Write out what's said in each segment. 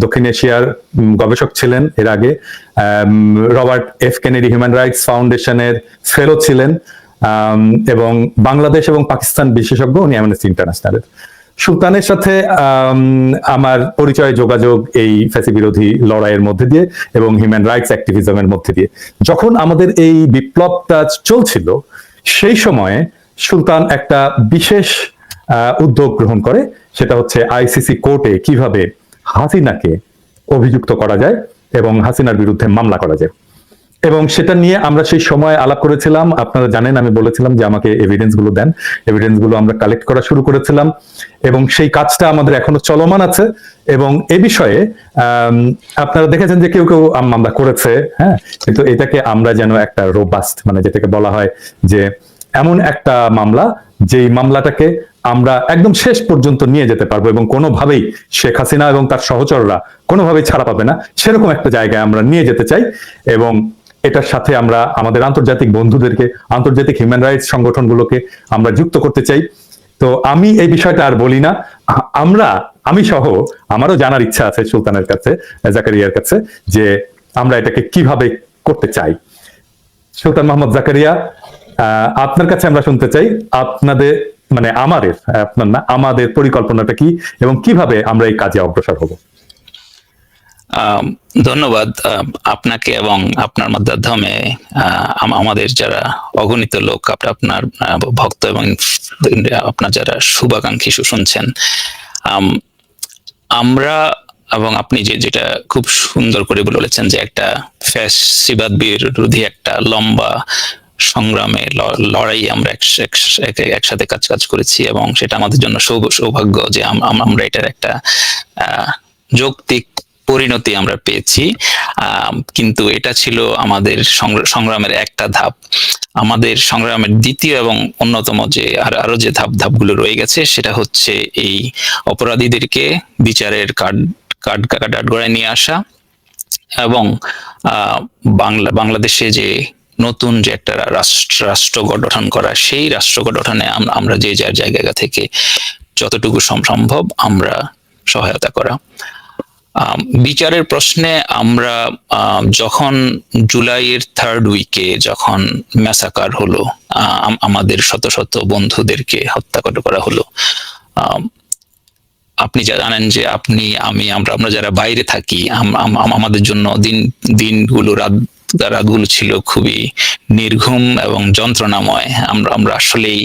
দক্ষিণ এশিয়ার গবেষক ছিলেন এর আগে, Robert F Kennedy human rights ফাউন্ডেশনের ফেলো ছিলেন, এবং বাংলাদেশ এবং পাকিস্তান বিশেষজ্ঞ উনি অ্যামনেস্টি ইন্টারন্যাশনালের। সুলতানের সাথে আমার পরিচয় যোগাযোগ এই ফ্যাসি বিরোধী লড়াইয়ের মধ্যে দিয়ে এবং হিউম্যান রাইটস অ্যাক্টিভিজমের মধ্যে দিয়ে। যখন আমাদের এই বিপ্লবটা চলছিল সেই সময়ে সুলতান একটা বিশেষ উদ্যোগ গ্রহণ করে, সেটা হচ্ছে আইসিসি কোর্টে কিভাবে হাসিনাকে অভিযুক্ত করা যায় এবং হাসিনার বিরুদ্ধে মামলা করা যায়। এবং সেটা নিয়ে আমরা সেই সময় আলাপ করেছিলাম। আপনারা জানেন আমি বলেছিলাম যে আমাকে এভিডেন্স গুলো দেন, এভিডেন্স গুলো আমরা কালেক্ট করা শুরু করেছিলাম এবং সেই কাজটা আমাদের এখনো চলমান আছে। এবং এ বিষয়ে আপনারা দেখেছেন যে কেউ কেউ মামলা করেছে, হ্যাঁ, কিন্তু এটাকে আমরা যেন একটা রোবাস্ট, মানে যেটাকে বলা হয় যে এমন একটা মামলা যেই মামলাটাকে আমরা একদম শেষ পর্যন্ত নিয়ে যেতে পারবো এবং কোনোভাবেই শেখ হাসিনা এবং তার সহচররা কোনোভাবেই ছাড়া পাবে না, সেরকম একটা জায়গায় আমরা নিয়ে যেতে চাই। এবং এটার সাথে আমরা আমাদের আন্তর্জাতিক বন্ধুদেরকে, আন্তর্জাতিক হিউম্যান রাইটস সংগঠনগুলোকে আমরা যুক্ত করতে চাই। তো আমি এই বিষয়টা আর বলি না, আমি সহ আমারও জানার ইচ্ছা আছে সুলতানের কাছে, জাকারিয়ার কাছে, যে আমরা এটাকে কিভাবে করতে চাই। সুলতান মোহাম্মদ জাকারিয়া, আপনার কাছে আমরা শুনতে চাই আপনাদের, মানে আমাদের পরিকল্পনাটা কি এবং কিভাবে আমরা এই কাজে অগ্রসর হব। ধন্যবাদ আপনাকে এবং আপনার মাধ্যমে আমাদের যারা অগণিত লোক, আপনার ভক্ত এবং আপনার যারা শুভাকাঙ্ক্ষী শুনছেন, আমরা এবং আপনি যেটা খুব সুন্দর করে বলেছেন যে একটা ফ্যাসিবাদ বিরোধী একটা লম্বা সংগ্রামে লড়াই আমরা একসাথে কাজ করেছি এবং সেটা আমাদের জন্য সৌভাগ্য যে আমরা এটার একটা যৌক্তিক পরিণতি আমরা পেয়েছি। কিন্তু এটা ছিল আমাদের সংগ্রামের একটা ধাপ। আমাদের সংগ্রামের দ্বিতীয় এবং অন্যতম যে আরো যে ধাপগুলো রয়ে গেছে সেটা হচ্ছে এই অপরাধীদেরকে বিচারের কাঠগড়ায় নিয়ে আসা এবং বাংলাদেশে যে নতুন যে একটা রাষ্ট্র গঠন করা, সেই রাষ্ট্র গঠনে আমরা যে যার জায়গা থেকে যতটুকু সম্ভব আমরা সহায়তা করা। বিচারের প্রশ্নে আমরা যখন জুলাইয়ের 3rd উইকে যখন ম্যাসাকার হলো, আমাদের শত শত বন্ধুদেরকে হত্যা করা হলো, আপনি যা জানেন যে আমরা যারা বাইরে থাকি, আমাদের জন্য দিনগুলো রাতগুলো ছিল খুবই নির্ঘুম এবং যন্ত্রণাময়। আমরা আসলেই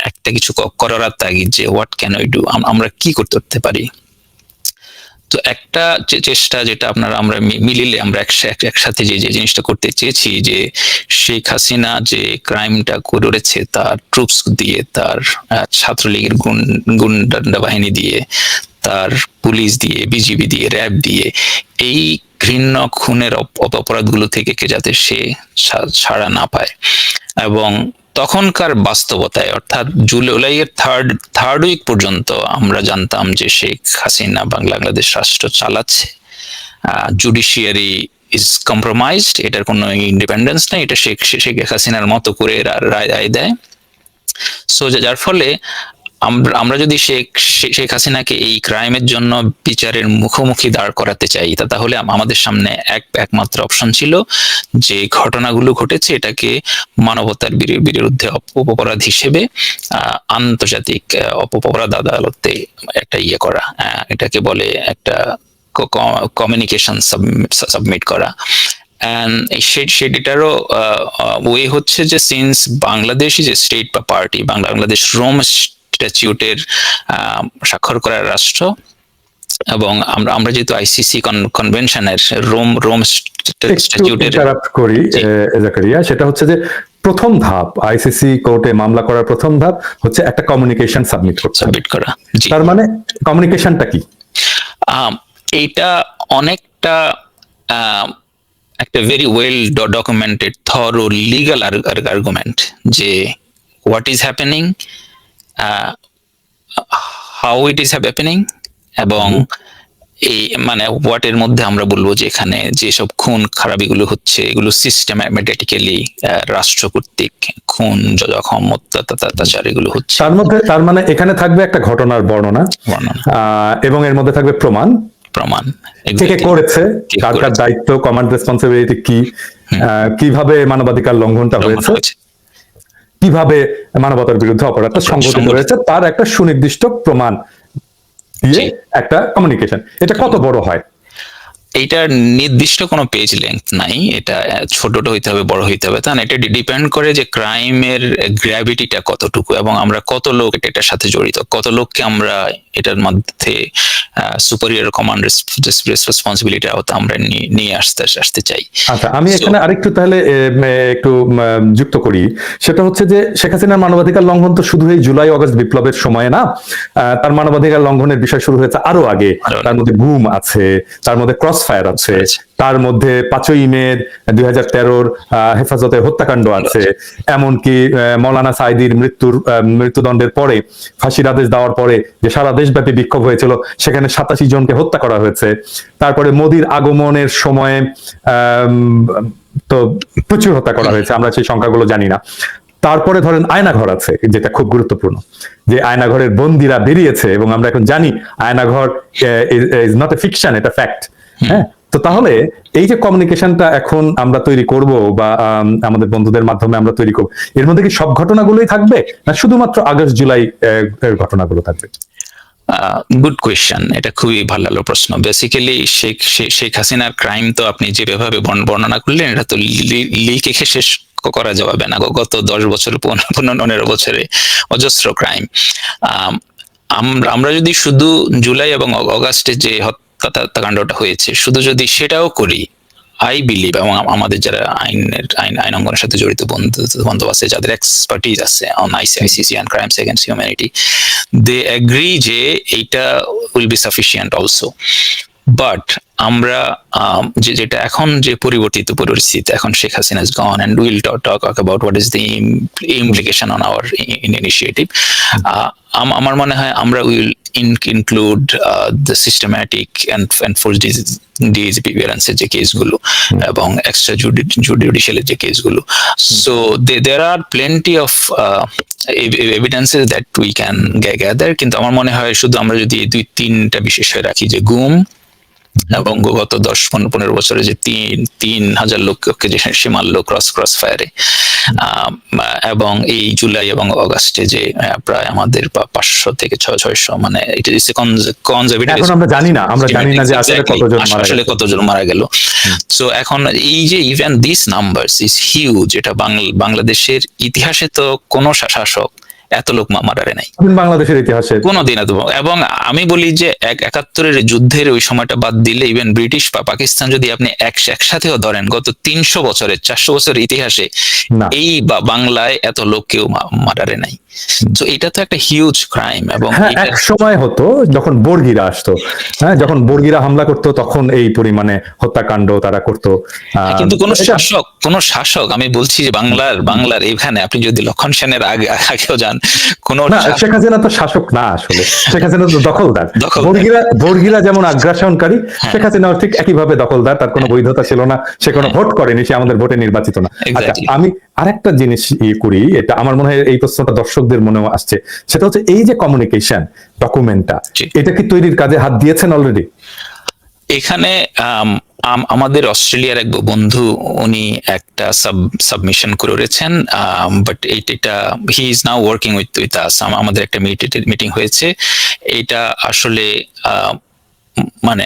একটা কিছু করার তাগিদ যে হোয়াট ক্যান উই ডু, আমরা কি করতে পারি। তো একটা চেষ্টা যেটা আমরা মিলিলে আমরা একসাথে যে জিনিসটা করতে চেয়েছি, যে শেখ হাসিনা যে ক্রাইমটা করেছে তার ট্রুপস দিয়ে, তার ছাত্রলীগের গুন্ডা বাহিনী দিয়ে, তার পুলিশ দিয়ে, বিজিবি দিয়ে, র্যাব দিয়ে, এই ঘৃণ্য খুনের অপরাধগুলো থেকে যাতে সে ছাড়া না পায়। এবং তখনকার বাস্তবতায়, অর্থাৎ জুলাইয়ের 3rd উইক পর্যন্ত আমরা জানতাম যে শেখ হাসিনা বাংলাদেশ রাষ্ট্র চালাচ্ছে, জুডিশিয়ারি ইজ কম্প্রোমাইজড, এটার কোনো ইন্ডিপেন্ডেন্স নেই, এটা শেখ হাসিনার মতো করে রায় দেয়। সো যার ফলে আমরা যদি শেখ হাসিনাকে এই ক্রাইমের জন্য বিচারের মুখোমুখি দাঁড় করাতে চাই, তাহলে আমাদের সামনে একমাত্র অপশন ছিল যে ঘটনাগুলো ঘটেছে এটাকে মানবতার বিরুদ্ধে অপরাধ হিসেবে আন্তর্জাতিক অপরাধ আদালতে একটা করা, এটাকে বলে একটা কমিউনিকেশন সাবমিট করা। সেটারও ওয়ে হচ্ছে যে since Bangladesh is a state বা পার্টি, বাংলাদেশ রোম স্ট্যাটিউটের স্বাক্ষর করা রাষ্ট্র, এবং আমরা যেহেতু আইসিসি কনভেনশনের রোম স্ট্যাটিউটের করি জাকারিয়া, সেটা হচ্ছে যে প্রথম ধাপ আইসিসি কোর্টে মামলা করার প্রথম ধাপ হচ্ছে একটা কমিউনিকেশন সাবমিট করা। তার মানে কমিউনিকেশনটা কি? এইটা অনেকটা একটা very well documented thorough legal argument যে what is happening, how it is happening, এবং এই মানে হোয়াটের মধ্যে আমরা বলবো যে এখানে যেসব খুন খারাপিগুলো হচ্ছে এগুলো সিস্টেমেটিক্যালি রাষ্ট্র কর্তৃক খুন, জখম, অত্যাচার এগুলো হচ্ছে। তার মানে এখানে থাকবে একটা ঘটনার বর্ণনা এবং এর মধ্যে থাকবে প্রমাণ প্রমাণ কে কে Exactly. করেছে, কে কার কার করেছে? দায়িত্ব, কমান্ড রেসপন্সিবিলিটি কি, কিভাবে মানবাধিকার লঙ্ঘনটা লঙ্ঘন হয়েছে, হয়েছে। কিভাবে মানবতার বিরুদ্ধে অপরাধটা অপরাধ সংঘটিত সংগঠিত। হয়েছে, তার একটা সুনির্দিষ্ট প্রমাণ দিয়ে জি। একটা কমিউনিকেশন। এটা কত বড় হয়? এইটার নির্দিষ্ট কোনো পেজ লেন্থ নাই, এটা ছোটটা হইতে হবে, বড় হইতে হবে, তা না। এটা ডিপেন্ড করে যে ক্রাইমের গ্র্যাভিটিটা কতটুকু এবং আমরা কত লোক এটার সাথে জড়িত, কত লোককে আমরা এটার মধ্যে সুপারিয়র কমান্ড রেসপন্সিবিলিটি আমরা নিয়ে আসতে চাই। আচ্ছা, আমি So, এখানে আরেকটু তাহলে একটু যুক্ত করি। সেটা হচ্ছে যে শেখ হাসিনার মানবাধিকার লঙ্ঘন তো শুধু এই জুলাই আগস্ট বিপ্লবের সময় না, তার মানবাধিকার লঙ্ঘনের বিষয় শুরু হয়েছে আরো আগে। তার মধ্যে গুম আছে, তার মধ্যে ক্রস ফায়ার আছে, তার মধ্যে 5ই মে 2013 হেফাজতে হত্যাকাণ্ড আছে, এমনকি মৌলানা সাঈদীর মৃত্যুদণ্ডের পরে, ফাঁসির আদেশ দেওয়ার পরে যে সারা দেশব্যাপী বিক্ষোভ হয়েছিল, সেখানে 87 জনকে হত্যা করা হয়েছে। তারপরে মোদির আগমনের সময়ে তো প্রচুর হত্যা করা হয়েছে, আমরা সেই সংখ্যাগুলো জানি না। তারপরে ধরেন আয়নাঘর আছে, যেটা খুব গুরুত্বপূর্ণ, যে আয়নাঘরের বন্দীরা বেরিয়েছে এবং আমরা এখন জানি Aynaghor is not a fiction, এটা ফ্যাক্ট। হ্যাঁ, তো তাহলে এই যে কমিউনিকেশনটা এখন আমরা তৈরি করব বা আমাদের বন্ধুদের মাধ্যমে আমরা তৈরি করব, এর মধ্যে কি সব ঘটনাগুলোই থাকবে না শুধুমাত্র আগস্ট জুলাই ঘটনাগুলো থাকবে? গুড কোয়েশ্চেন, এটা খুবই ভালো প্রশ্ন। বেসিক্যালি শেখ হাসিনার ক্রাইম তো আপনি যেভাবে বর্ণনা করলেন, এটা তো লিখে শেষ করা যাবে না। গত 10 বছর 15 বছরে অজস্র ক্রাইম। আমরা যদি শুধু জুলাই এবং অগাস্টে যে হত্যাকাণ্ডটা হয়েছে শুধু যদি সেটাও করি, আই বিলিভ, এবং আমাদের যারা আইন অঙ্গনের সাথে জড়িত বন্ধু আছে, যাদের এক্সপার্টিজ আছে on ICC and crimes against humanity, they agree যে এইটা will be sufficient also. But আমরা যেটা এখন যে পরিবর্তিত পরিস্থিতি, এখন Sheikh Hasina is gone and will talk about what is the implication on our initiative. আমার মনে হয় আমরা will include the systematic and force ডিসঅ্যাপিয়ারেন্সের যে কেসগুলো এবং এক্সট্রা জুডিশিয়ালের যে কেসগুলো। So there are plenty of evidences that we can gather, কিন্তু আমার মনে হয় শুধু আমরা যদি 2-3টা বিষয় রাখি, যে গুম এবং গত 10-15 বছরে যে 3,000 লোককে যে সে মারলো ক্রস ফায়ারে, এবং এই জুলাই এবং অগাস্টে যে প্রায় আমাদের 500 থেকে 600, মানে এটা ইজ কনজারভেটিভ। এখন আমরা জানি না যে আসলে কতজন মারা গেল। সো এখন এই যে even this numbers is huge, এটা বাংলাদেশের ইতিহাসে তো কোনো শাসক এত লোক মারারে নাই বাংলাদেশের ইতিহাসে কোনোদিন এত। এবং আমি বলি যে 71-এর যুদ্ধের ওই সময়টা বাদ দিলে ইভেন ব্রিটিশ বা পাকিস্তান যদি আপনি একসাথেও ধরেন, গত 300 বছরের 400 বছরের ইতিহাসে এই বাংলায় এত লোক কেউ মারারে নাই। তো এটা তো একটা হিউজ ক্রাইম। এবং এক সময় হতো যখন বর্গীরা আসতো, হ্যাঁ, যখন বর্গীরা হামলা করতো তখন এই পরিমাণে হত্যাকাণ্ড তারা করতো, কিন্তু কোন শাসক আমি বলছি যে বাংলার এখানে আপনি যদি লক্ষণ সেনের আগেও যান, কোন শেখ হাসিনা তো শাসক না, আসলে শেখ হাসিনা তো দখলদার। বর্গীরা যেমন আগ্রাসনকারী, শেখ হাসিনা ঠিক একইভাবে দখলদার, তার কোনো বৈধতা ছিল না, সে কোনো ভোট করেনি, সে আমাদের ভোটে নির্বাচিত না। আচ্ছা, আমি আরেকটা জিনিস করি, এটা আমার মনে হয় এই প্রশ্নটা দর্শকদের মনেও আসছে, সেটা হচ্ছে এই যে কমিউনিকেশন ডকুমেন্টটা, এটা কি তৈরির কাজে হাত দিয়েছেন অলরেডি? এখানে আমাদের অস্ট্রেলিয়ার এক বন্ধু, উনি একটা সাবমিশন করেছেন, বাট এটা he is now working with us. আমাদের একটা মিটিং হয়েছে, এটা আসলে মানে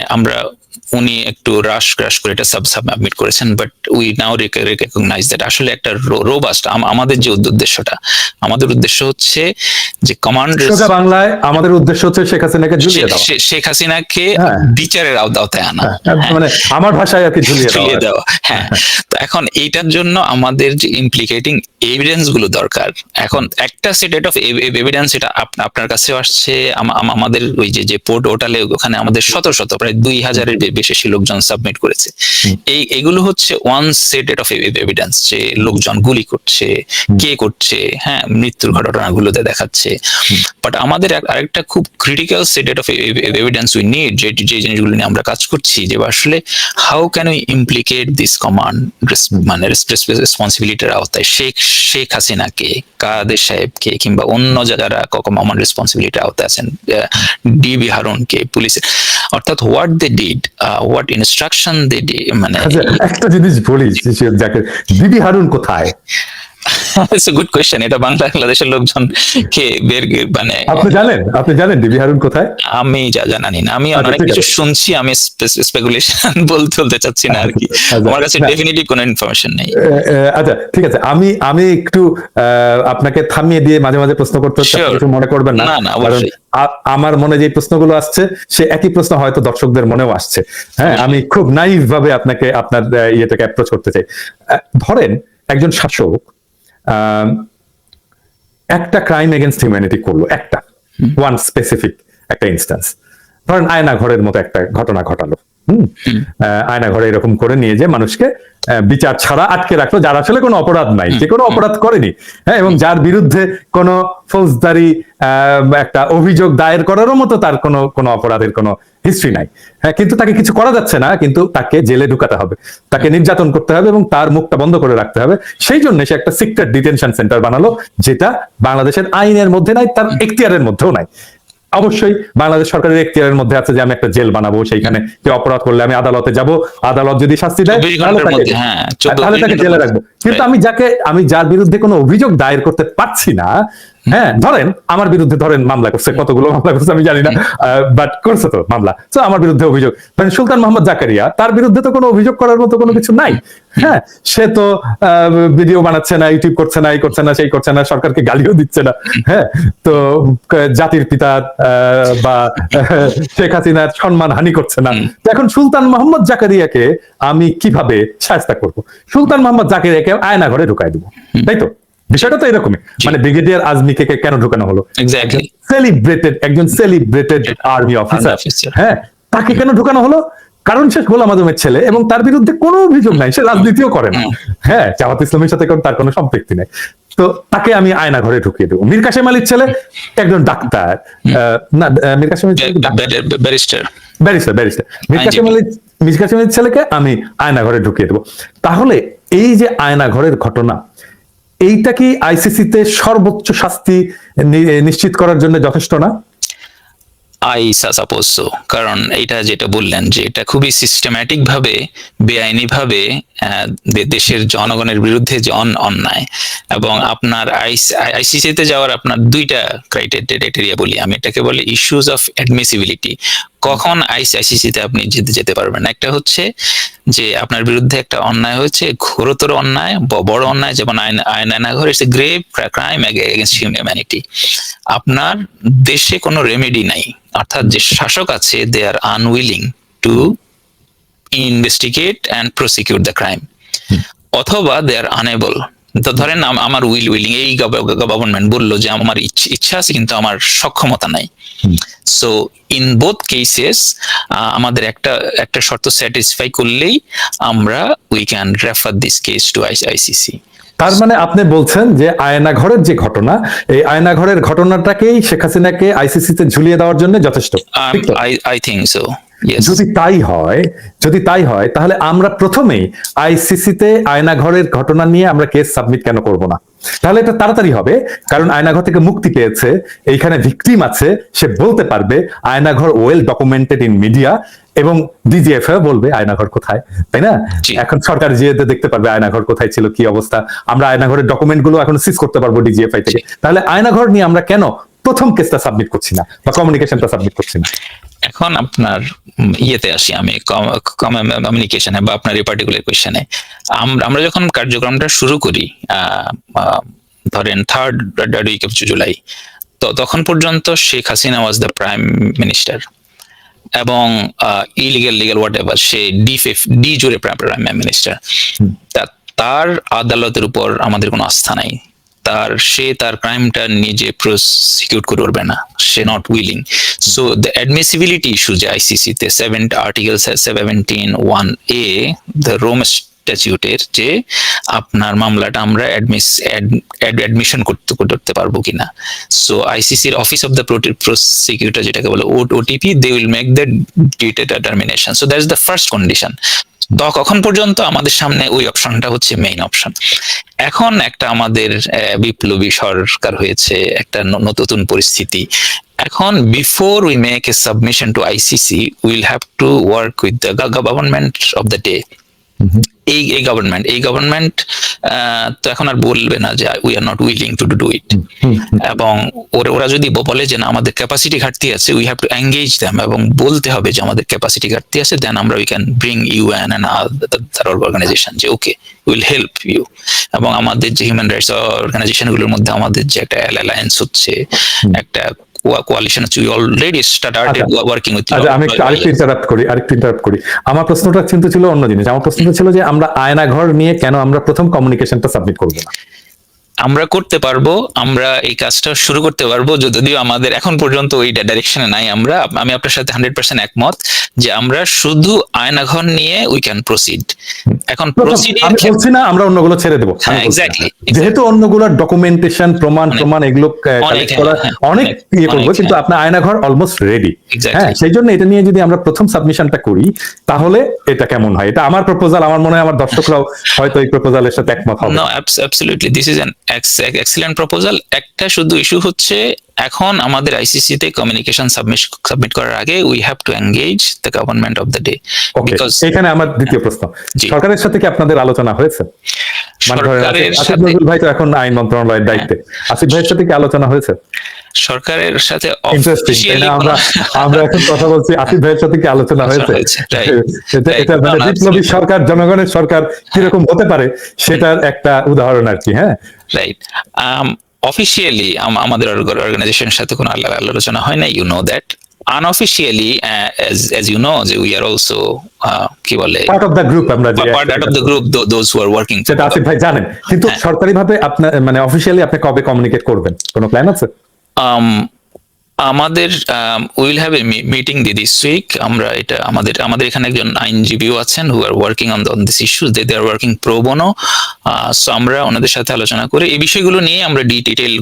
উনি একটু রাশ করে এটা সাবমিট করেছেন, but we now recognize that আসলে একটা রোবাস্ট আমাদের যে আমাদের উদ্দেশ্য হচ্ছে যে কমান্ড বাংলায় আমাদের উদ্দেশ্য হচ্ছে শেখ হাসিনাকে ঝুলিয়ে দেওয়া, শেখ হাসিনাকে বিচারের আওতায় আনা, মানে আমার ভাষায় আর কি ঝুলিয়ে দেওয়া। হ্যাঁ, তো এখন এইটার জন্য আমাদের যে ইমপ্লিকেটিং এভিডেন্স গুলো দরকার। এখন একটা সেট অফ এভিডেন্স, এটা আপনার কাছে আসছে, আমাদের ওই যে পোর্টালে, ওখানে আমাদের শত প্রায় 2,000-এর বেশ লোকজন সাবমিট করেছে। এগুলো হচ্ছে ওয়ান সেট অফ এভিডেন্স, যে লোকজন গুলি করছে, কে করছে, হ্যাঁ, মৃত্যুর ঘটনাগুলোতে দেখাচ্ছে। বাট আমাদের আরেকটা খুব critical set of evidence we need, যে জিনিসগুলো নিয়ে আমরা কাজ করছি, যে আসলে how can we implicate this command মানে রেসপন্সিবিলিটির আওতায় শেখ হাসিনাকে, কাদের সাহেবকে, কিংবা অন্য যারা কমান রেসপন্সিবিলিটির আওতায় আছেন, ডিবি হারুনকে, পুলিশের, অর্থাৎ what they did, what instruction they did. মানে একটা জিনিস বলি, ডিবি হারুন কোথায়? It's a good question. এটা বাংলাদেশের লোকজন কে মানে আপনি জানেন ডিবি হারুন কোথায়? আমি জানি না। আমি আচ্ছা, অনেক ঠিক কিছু আছে। শুনছি, আমি স্পেকুলেশন বলতে চাচ্ছি না আর কি। আচ্ছা, আমার কাছে না, ডেফিনিটলি কোনো ইনফরমেশন নেই। আচ্ছা ঠিক আছে, আমি একটু আপনাকে থামিয়ে দিয়ে মাঝে মাঝে প্রশ্ন করতে হচ্ছে, আপনি Sure. কিছু মনে করবেন না। না, কারণ অবশ্যই। আমার মনে যে প্রশ্নগুলো আসছে, সে একই প্রশ্ন হয়তো দর্শকদের মনেও আসছে। হ্যাঁ, আমি খুব নাইভ ভাবে আপনাকে আপনার ইয়েটাকে অ্যাপ্রোচ করতে চাই। ধরেন একজন শাসক একটা ক্রাইম এগেনস্ট হিউম্যানিটি করলো, একটা ওয়ান স্পেসিফিক একটা ইনস্ট্যান্স, ধরেন আয়না ঘরের মতো একটা ঘটনা ঘটালো। আয়না ঘরে এরকম করে নিয়ে যে মানুষকে বিচার ছাড়া আটকে রাখলো, যার আসলে কোনো অপরাধ নাই, যে কোনো অপরাধ করেনি, হ্যাঁ, এবং যার বিরুদ্ধে কোনো ফৌজদারি একটা অভিযোগ দায়ের করারও মতো তার কোনো অপরাধের কোনো হিস্ট্রি নাই, হ্যাঁ, কিন্তু তাকে কিছু করা যাচ্ছে না, কিন্তু তাকে জেলে ঢুকাতে হবে, তাকে নির্যাতন করতে হবে এবং তার মুখটা বন্ধ করে রাখতে হবে। সেই জন্য সে একটা সিক্রেট ডিটেনশন সেন্টার বানালো, যেটা বাংলাদেশের আইনের মধ্যে নাই, তার এখতিয়ারের মধ্যেও নাই। অবশ্যই বাংলাদেশ সরকারের এখতিয়ারের মধ্যে আছে যে আমি একটা জেল বানাবো, সেইখানে কেউ অপরাধ করলে আমি আদালতে যাব, আদালত যদি শাস্তি দেয় তাহলে তাকে জেলে রাখবো। কিন্তু আমি যার বিরুদ্ধে কোনো অভিযোগ দায়ের করতে পারছি না, হ্যাঁ, ধরেন আমার বিরুদ্ধে মামলা করছে, কতগুলো মামলা করছে আমি জানি না, বাট করছে তো মামলা, তো আমার বিরুদ্ধে অভিযোগ, ধরেন সুলতান মোহাম্মদ জাকারিয়া, তার বিরুদ্ধে তো কোনো অভিযোগ করার মতো কোনো কিছু নাই, হ্যাঁ, সে তো ভিডিও বানাচ্ছে না, ইউটিউব করছে না, এই করছে না, সেই করছে না, সরকারকে গালিও দিচ্ছে না, হ্যাঁ, তো জাতির পিতা বা শেখ হাসিনার সম্মান হানি করছে না। তো এখন সুলতান মোহাম্মদ জাকারিয়াকে আমি কিভাবে শায়েস্তা করব? সুলতান মোহাম্মদ জাকারিয়াকে আয়না ঘরে ঢুকাই দেবো, তাই তো? বিষয়টা তো এরকমই, মানে ব্রিগেডিয়ার আজমিকে কেন ঢুকানো হলো? একজন সেলিব্রেটেড আর্মি অফিসার, হ্যাঁ, তাকে কেন ঢুকানো হলো? কারণ সে গোলাম আজমের ছেলে এবং তার বিরুদ্ধে কোনো অভিযোগ নাই, সে রাজনীতিও করে না, হ্যাঁ, জামাত ইসলামের সাথে তার কোনো সম্পৃক্তি নেই, তো তাকে আমি আয়না ঘরে ঢুকিয়ে দেবো। মীর কাসেম আলীর ছেলে একজন ডাক্তার, না, মীর কাসেম ব্যারিস্টার, মীর কাসেম আলীর ছেলেকে আমি আয়না ঘরে ঢুকিয়ে দেবো। তাহলে এই যে আয়না ঘরের ঘটনা, এইটা কি আইসিসিতে সর্বোচ্চ শাস্তি নিশ্চিত করার জন্য যথেষ্ট না? সাপোজ সো, কারণ এটা যেটা বললেন যে এটা খুবই সিস্টেম্যাটিক ভাবে, বেআইনি ভাবে দেশের জনগণের বিরুদ্ধে যে অন্যায়, এবং আপনার আইসিসিতে যাওয়ার আপনার দুইটা ক্রাইটেরিয়া বলি আমি, এটাকে বলে ইস্যুস অফ অ্যাডমিসিবিলিটি। কখন আইসিসিতে আপনি যেতে পারবেন? একটা হচ্ছে যে আপনার বিরুদ্ধে একটা অন্যায় হয়েছে, ঘোরতর অন্যায়, বড় অন্যায়, যেমন Ayna Ghar, it's a grave crime against humanity. আপনার দেশে কোনো রেমেডি নাই, অর্থাৎ যে শাসক আছে they are unwilling to investigate and prosecute the crime, অথবা দে আর আনএবল। তো ধরেন আমার উইলিং, এই গভর্নমেন্ট বললো যে আমার ইচ্ছা আছে কিন্তু আমার সক্ষমতা নাই। সো ইন বোথ কেসেস আমাদের একটা শর্ত স্যাটিসফাই করলেই আমরা we can refer this case to ICC. তার মানে আপনি বলছেন যে আয়না ঘরের যে ঘটনা, এই আয়না ঘরের ঘটনাটাকেই শেখ হাসিনাকে আইসিসিতে ঝুলিয়ে দেওয়ার জন্য যথেষ্ট? I think so. যদি তাই হয় তাহলে আমরা প্রথমেই আইসিসিতে আয়না ঘরের ঘটনা নিয়ে আমরা কেস সাবমিট কেন করব না? তাহলে এটা তাড়াতাড়ি হবে, কারণ আয়নাঘর থেকে মুক্তি পেয়েছে, এইখানে ভিকটিম আছে, সে বলতে পারবে Aynaghor well documented in media, এবং ডিজিএফ বলবে আয়নাঘর কোথায়, তাই না? এখন সরকার যেয়ে দেখতে পারবে আয়নাঘর কোথায় ছিল, কি অবস্থা, আমরা আয়নাঘরের ডকুমেন্ট গুলো এখন সিজ করতে পারবো ডিজিএফআই থেকে। তাহলে আয়নাঘর নিয়ে আমরা কেন প্রথম কেসটা সাবমিট করছি না বা কমিউনিকেশনটা সাবমিট করছি না? এখন আপনার ইয়েতে আসি আমি, কমিউনিকেশনে বা আপনার এই পার্টিকুলার কোয়েশ্চেনে, আমরা যখন কার্যক্রমটা শুরু করি, ধরেন থার্ড উইক অফ জুলাই, তো তখন পর্যন্ত Sheikh Hasina was the prime minister, এবং illegal legal what ever de jure prime minister. তার আদালতের উপর আমাদের কোনো আস্থা নাই, সে তার ক্রাইমটা নিজে প্রসিকিউট করবে না, সে not willing. So the admissibility issue যে আইসিসি তে আর্টিকেল 17(1)(a) দ্য রোম স্ট্যাটিউটের, যে আপনার মামলাটা আমরা অ্যাডমিশন করতে পারবো কিনা। সো আইসিসির অফিস অফ দ্য প্রসিকিউটর, যেটাকে বলে OTP, they will make the determination. So that's the first condition. তখন পর্যন্ত আমাদের সামনে ওই অপশনটা হচ্ছে মেইন অপশন। এখন একটা আমাদের বিপ্লবী সরকার হয়েছে, একটা নতুন পরিস্থিতি। এখন before we make a submission to ICC, will have to work with the government of the day. এই গভর্নমেন্ট তো এখন আর বলবে না যে we are not willing to do it. এবং ওরা যদি বলে যে না আমাদের ক্যাপাসিটি ঘাটতি আছে, we have to engage them এবং বলতে হবে যে আমাদের ক্যাপাসিটি ঘাটতি আছে, দেন আমরা we can bring UN and other organization যে ওকে উইল হেল্প ইউ। এবং আমাদের যে হিউম্যান রাইটস অর্গানাইজেশন গুলোর মধ্যে আমাদের যে একটা অ্যালায়েন্স হচ্ছে, একটা কোয়ালিশন হচ্ছে, we already started working with. আচ্ছা, আমি আরেকটু ইন্টারাপ্ট করি। আমার প্রশ্নটা কিন্তু ছিল অন্য জিনিস। আমার প্রশ্নটা ছিল যে আমরা আয়নাঘর নিয়ে কেন আমরা প্রথম কমিউনিকেশনটা সাবমিট করবো না? আমরা করতে পারবো, আমরা এই কাজটা শুরু করতে পারবো, যদিও আমাদের এখন পর্যন্ত ওই ডাইরেকশনে নাই। আমি আপনার সাথে 100% একমত যে আমরা শুধু আয়নাঘর নিয়ে উই ক্যান প্রসিড। এখন আমি বলছি না আমরা অন্যগুলো ছেড়ে দেবো, যেহেতু অন্যগুলোর ডকুমেন্টেশন প্রমাণ এগুলো কালেক্ট করা অনেক ইয়ে করবো, কিন্তু আপনার আয়নাঘর অলমোস্ট রেডি। হ্যাঁ, সেই জন্য এটা নিয়ে যদি আমরা প্রথম সাবমিশনটা করি তাহলে এটা কেমন হয়? এটা আমার প্রপোজাল, আমার মনে হয় আমার দর্শকরাও হয়তো এই প্রপোজালের সাথে একমত হবে। No, absolutely, this is an excellent proposal. একটা শুধু ইস্যু হচ্ছে, এখন আমাদের আইসিসি তে কমিউনিকেশন সাবমিট করার আগে we have to engage the government of the day. Because এখানে আমার দ্বিতীয় প্রশ্ন, সরকারের সাথে কি আপনাদের আলোচনা হয়েছে? আসিফ নজরুল ভাই তো এখন আইন মন্ত্রণালয়ের দায়িত্বে, আসিফ ভাইয়ের সাথে কি আলোচনা হয়েছে? সরকারের সাথে আমরা এখন কথা বলছি, আসিফ ভাইয়ের সাথে কি আলোচনা হয়েছে? এটা মানে বিপ্লবী সরকার, জনগণের সরকার কিরকম হতে পারে সেটার একটা উদাহরণ আর কি। হ্যাঁ, রাইট। অফিসিয়ালি আমাদের অর্গানাইজেশনের সাথে কোনো আলোচনা হয় না, you know that. Unofficially, as you know, we are also কি বলে পার্ট অফ দ্য গ্রুপ, আমরা part of the group, those who are working. সেটা আসিফ ভাই জানেন, কিন্তু সরকারিভাবে আপনার মানে অফিসিয়ালি আপনি কবে কমিউনিকেট করবেন, কোনো প্ল্যান আছে? আমাদের will have a meeting this week. আমরা এটা আমাদের এখানে একজন আইনজীবীও আছেন who are working on this issues, they are working pro bono. So আমরা ওনাদের সাথে আলোচনা করে এই বিষয়গুলো নিয়ে আমরা ডিটেইল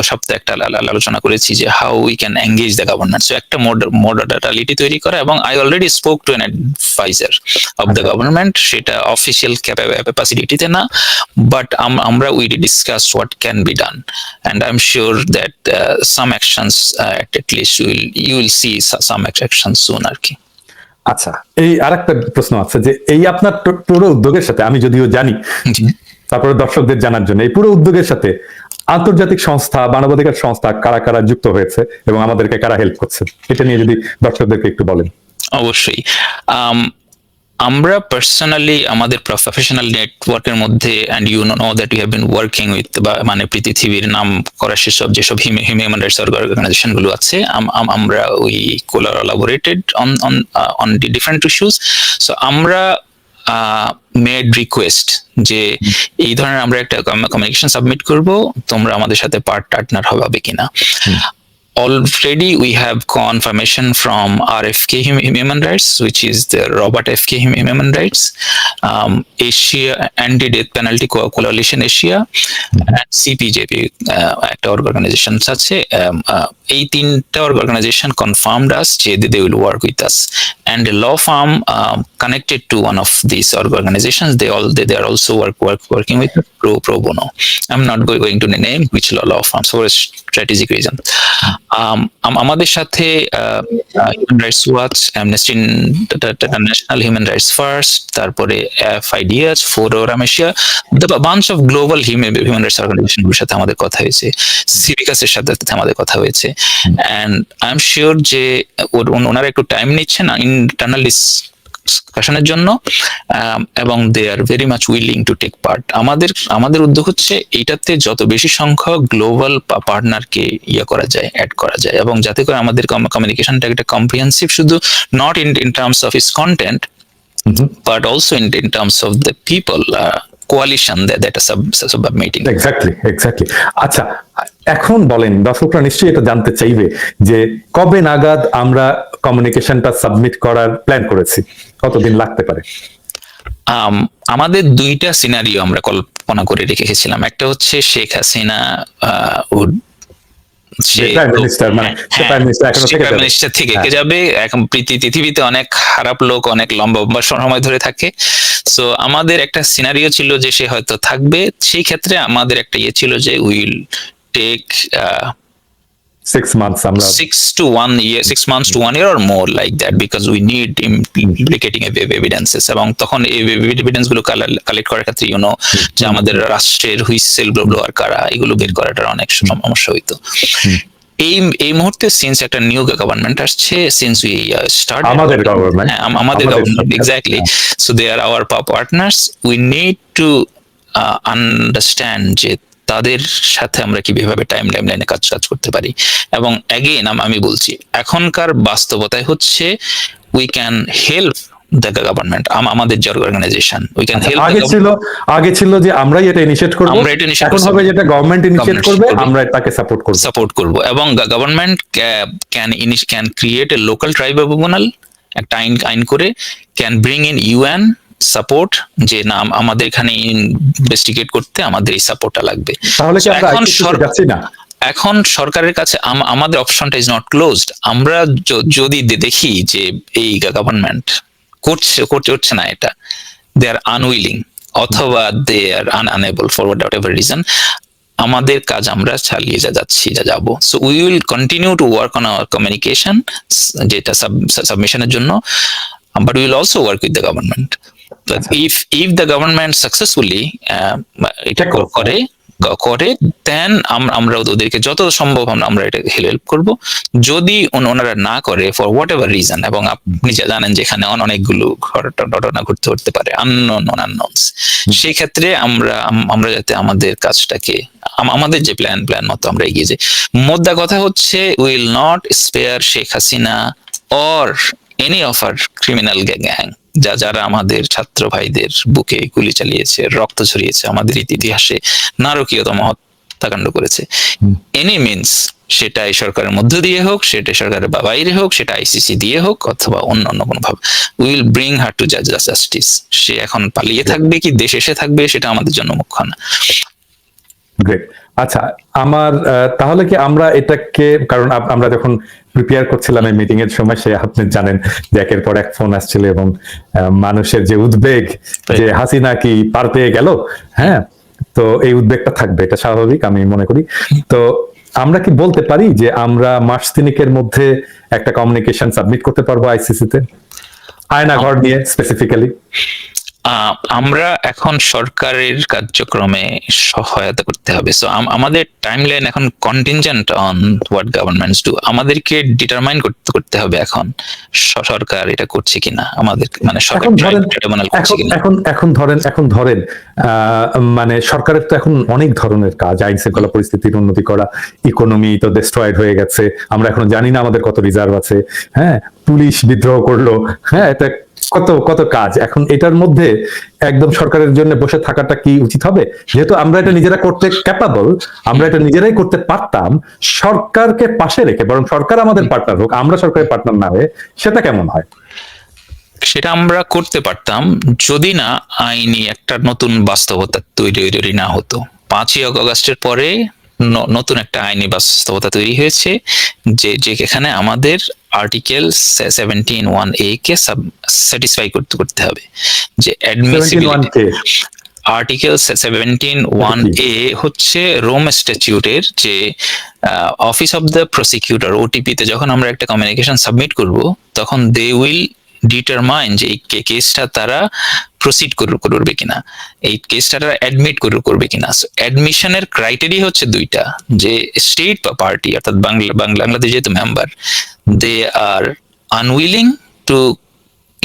সপ্তাহে একটা আলোচনা করেছি যে how we can engage the government. So একটা মডালিটি তৈরি করা, এবং I already spoke to an adviser of the government, সেটা অফিসিয়াল ক্যাপাসিটিতে না, বাট আমরা we discuss what can be done, and I am sure that some actions at least you will see some action soon আর কি। আচ্ছা, এই আরেকটা প্রশ্ন আছে যে এই আপনার পুরো উদ্যোগের সাথে, আমি যদিও জানি, তারপরে দর্শকদের জানার জন্য, এই পুরো উদ্যোগের সাথে আন্তর্জাতিক সংস্থা, মানবাধিকার সংস্থা কারা কারা যুক্ত হয়েছে এবং আমাদেরকে কারা হেল্প করছে, এটা নিয়ে যদি দর্শকদেরকে একটু বলেন। অবশ্যই, আমরা পার্সোনালি আমাদের প্রফেশনাল নেটওয়ার্কের মধ্যে, and you know that you have been working with, বা মানে পৃথিবীর নাম করা যেসব হিউম্যান রাইটস অর্গানাইজেশন গুলো আছে, আমরা we collaborated on the different issues. So আমরা মেড রিকোয়েস্ট যে এই ধরনের আমরা একটা কমিউনিকেশন সাবমিট করব, তোমরা আমাদের সাথে পার্টনার হবে কিনা। Already we have confirmation from RFK Human Rights, which is the Robert FK Human Rights, Asia Anti-Death Penalty Coalition Asia, and CPJP, একটা organization আছে। এই তিনটা organization confirmed us that they will work with us, and a law firm connected to one of these organizations, they are also working with pro bono. I'm not going to name which law firm for a strategic reason. আমাদের সাথে Human Rights Watch, Amnesty International, Human Rights First, তারপরে FIDH, Forum Asia, bunch of global human rights organization গুলোর সাথে আমাদের কথা হয়েছে, সিভিকাসের সাথে আমাদের কথা হয়েছে, অ্যান্ড আই এম শিওর যে ওনারা একটু টাইম নিচ্ছেন ইন্টারনাল ডিসকাশনের জন্য, এবং they are very much willing to take part. আমাদের উদ্যোগ হচ্ছে এইটাতে যত বেশি সংখ্যক গ্লোবাল পার্টনারকে করা যায়, অ্যাড করা যায়, এবং যাতে করে আমাদের কমিউনিকেশনটা একটা কম্প্রিহেন্সিভ, শুধু not in terms of its content, but also in terms of the people coalition that are submitting. Exactly. আচ্ছা, এখন বলেন, দর্শকরা নিশ্চয়ই এটা জানতে চাইবে যে কবে নাগাদ আমরা কমিউনিকেশনটা সাবমিট করার প্ল্যান করেছি, কতদিন লাগতে পারে? আমাদের দুইটা সিনারিও আমরা কল্পনা করে রেখেছিলাম। একটা হচ্ছে শেখ হাসিনা প্রাইম মিনিস্টার থেকে যাবে। এখন পৃথিবীতে অনেক খারাপ লোক অনেক লম্বা সময় ধরে থাকে, সো আমাদের একটা সিনারিও ছিল যে সে হয়তো থাকবে। সেই ক্ষেত্রে আমাদের একটা ইয়ে ছিল যে will take 6 months 6 months to 1 year or more like that, because we need implicating evidences, এবং তখন এই এভিডেন্স গুলো কালেক্ট করার ক্ষেত্রে যে আমাদের রাষ্ট্রের হুইসেল ব্লোয়ার কারা, এগুলো বের করাটা অনেক সমস্যা হইতো। এই মুহূর্তে সিন্স একটা নিউ গভর্নমেন্ট আসছে, সিন্স উই স্টার্ট আমাদের government exactly, so they are our partners, we need to understand যে তাদের সাথে আমরা কিভাবে টাইমলাইনে কাজ করতে পারি। এবং অ্যাগেন আমি বলছি, এখনকার বাস্তবতায় হচ্ছে we can help the government, আমাদের যে অর্গানাইজেশন উই ক্যান হেল্প। আগে ছিল যে আমরাই এটা ইনিশিয়েট করব, এখন হবে যেটা গভর্নমেন্ট ইনিশিয়েট করবে, আমরা তাকে সাপোর্ট করব। এবং government can create a local tribunal, একটা আইন করে, can bring in UN support, যে না আমাদের এখানে ইনভেস্টিগেট করতে আমাদের এই সাপোর্টটা লাগবে। তাহলে কি আমরা যাচ্ছি না? এখন সরকারের কাছে আমাদের অপশনটা ইজ নট ক্লোজড। আমরা যদি দেখি যে এই গভর্নমেন্ট করছে না এটা, দে আর আনউইলিং অথবা they are unable for whatever reason, আমাদের কাজ আমরা চালিয়ে যাব। So we will continue to work on our communication, যেটা সাবমিশনের জন্য, but we will also work with the government. But if the government successfully এটা করে দেন আমরা ওদেরকে যত সম্ভব আমরা এটা হেল্প করব। যদি ওনারা না করে ফর হোয়াট এভার রিজন, এবং আপনি যা জানেন যেখানে অনেকগুলো ঘটনা ঘটতে পারে আননোনস, সেই ক্ষেত্রে আমরা যাতে আমাদের কাজটাকে আমাদের যে প্ল্যান মতো আমরা এগিয়ে যাই। মোদ্দা কথা হচ্ছে will not spare Sheikh Hasina or any of our criminal gang, যারা আমাদের ছাত্র ভাইদের বুকে গুলি চালিয়েছে, রক্ত ঝরিয়েছে, আমাদের ইতিহাসে নারকীয়তম হত্যাকাণ্ড করেছে। এনি মিনস, সেটা এই সরকারের মধ্য দিয়ে হোক, সেটা সরকারের বাইরে হোক, সেটা আইসিসি দিয়ে হোক, অথবা অন্য কোনো ভাবে, will bring her to justice. সে এখন পালিয়ে থাকবে কি দেশে এসে থাকবে, সেটা আমাদের জন্য মুখ্য না। গ্রেট। আচ্ছা, আমার তাহলে কি আমরা এটাকে, কারণ আমরা যখন প্রিপেয়ার করছিলাম এই মিটিং এর সময়, সে আপনি জানেন যে একের পর এক ফোন আসছিল, এবং মানুষের যে উদ্বেগ যে হাসিনা কি পার পেয়ে গেল, হ্যাঁ, তো এই উদ্বেগটা থাকবে, এটা স্বাভাবিক আমি মনে করি। তো আমরা কি বলতে পারি যে আমরা মাস তিনেকের মধ্যে একটা কমিউনিকেশন সাবমিট করতে পারবো আইসিসিতে, আয়নাঘর নিয়ে স্পেসিফিক্যালি? আমরা এখন সরকারের কার্যক্রমে সহায়তা করতে হবে। সো আমাদের টাইমলাইন এখন contingent on what governments do. আমাদেরকে ডিটারমাইন করতে হবে এখন সরকার এটা করছে কিনা, আমাদের মানে এখন ধরেন মানে সরকারের তো এখন অনেক ধরনের কাজ, আইন শৃঙ্খলা পরিস্থিতির উন্নতি করা, ইকোনমি তো ডিস্ট্রয়েড হয়ে গেছে, আমরা এখন জানি না আমাদের কত রিজার্ভ আছে, হ্যাঁ, পুলিশ বিদ্রোহ করলো, হ্যাঁ, এটা কত কাজ। এখন এটার মধ্যে একদম সরকারের জন্য বসে থাকাটা কি উচিত হবে? যেহেতু আমরা এটা নিজেরা করতে ক্যাপাবল, আমরা এটা নিজেরাই করতে পারতাম, সরকারকে পাশে রেখে বরং সরকার আমাদের পার্টনার হোক, আমরা সরকারের পার্টনার না হয়ে, সেটা কেমন হয়? সেটা আমরা করতে পারতাম যদি না আইনি একটা নতুন বাস্তবতা তৈরি না হতো। 5ই আগস্টের পরে নতুন একটা আইনি বাস্তবতা তৈরি হয়েছে, যে এখানে আমাদের আর্টিকেল 17(1)(a) কে স্যাটিসফাই করতে হবে, যে অ্যাডমিসিবিলিটি। আর্টিকেল 17(1)(a) হচ্ছে রোম স্ট্যাটিউটের, যে office of the prosecutor, OTP তে যখন আমরা একটা কমিউনিকেশন সাবমিট করব, তখন দে উইল ডিটারমাইন যে এই কেসটা তারা প্রসিড করবে কিনা, এই কেসটা তারা অ্যাডমিট করবে কিনা। অ্যাডমিশনের ক্রাইটেরিয়া হচ্ছে দুইটা, যে স্টেট বা পার্টি, অর্থাৎ বাংলাদেশ যেহেতু member, they are unwilling to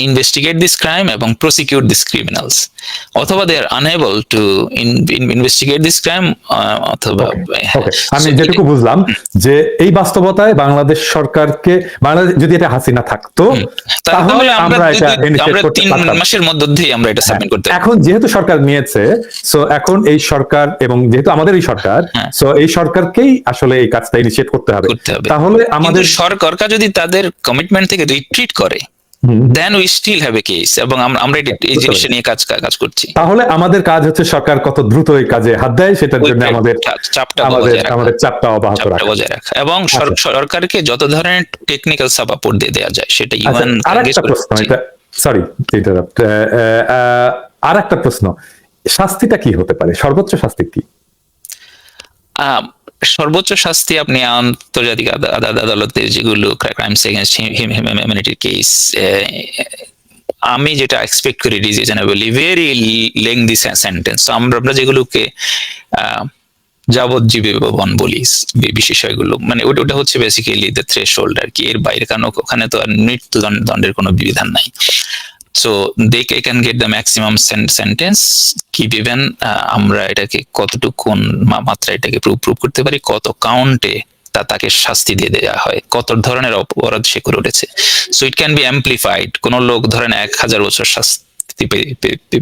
investigate this crime এবং প্রসিকিউট দিস ক্রিমিনালস, অথবা they are unable to investigate this crime, অথবা ওকে, আমি যেটুকু বুঝলাম যে এই বাস্তবতায় বাংলাদেশ সরকারকে, বাংলাদেশ যদি এটা হাসিনা থাকতো তাহলে আমরা এটা ইনিশিয়েট করতে 3 পারতাম। মাসের মধ্যেই আমরা এটা সাবমিট করতে পারতাম। এখন যেহেতু সরকার নিয়েছে, সো এখন এই সরকার এবং যেহেতু আমাদের এই সরকার, সো এই সরকারকেই আসলে এই কাজটা ইনিশিয়েট করতে হবে। তাহলে আমাদের সরকার যদি তাদের কমিটমেন্ট থেকে রিট্রিট করে, then we still have a case, এবং আমরা এই জিনিসটা নিয়ে কাজ করছি। তাহলে আমাদের কাজ হচ্ছে সরকার কত দ্রুত এই কাজে হাত দেয় সেটার জন্য আমাদের চাপটা অব্যাহত রাখা এবং সরকারকে যত ধরনের টেকনিক্যাল সাপোর্ট দিয়ে দেওয়া যায় সেটা ইউএন। আরেকটা প্রশ্ন, এটা সরি ইন্টারাপ্ট, আরেকটা প্রশ্ন, শাস্তিটা কি হতে পারে? সর্বোচ্চ শাস্তি কি? সর্বোচ্চ শাস্তি আপনি আন্তর্জাতিক আদালতের যেগুলো ক্রাইমস এগেইনস্ট হিউম্যানিটির কেস, আমি যেটা এক্সপেক্ট করি রিজনেবলি ভেরি লেংদি সেন্টেন্স, আমরা যেগুলোকে যাবজ্জীবন বলি বিষয়গুলো, মানে ওটা হচ্ছে বেসিক্যালি দ্য থ্রেশহোল্ড আর কি, এর বাইরে, কারণ ওখানে তো আর মৃত্যুদণ্ডের কোনো বিধান নাই। So they can get the maximum sentence given আমরা এটাকে কতটুকু মাত্রা এটাকে প্রুভ করতে পারি, কত কাউন্টে তাকে শাস্তি দিয়ে দেওয়া হয়, কত ধরনের অপরাধ সে করে উঠেছে। So it can be amplified. কোন লোক ধরেন 1000 বছর শাস্তি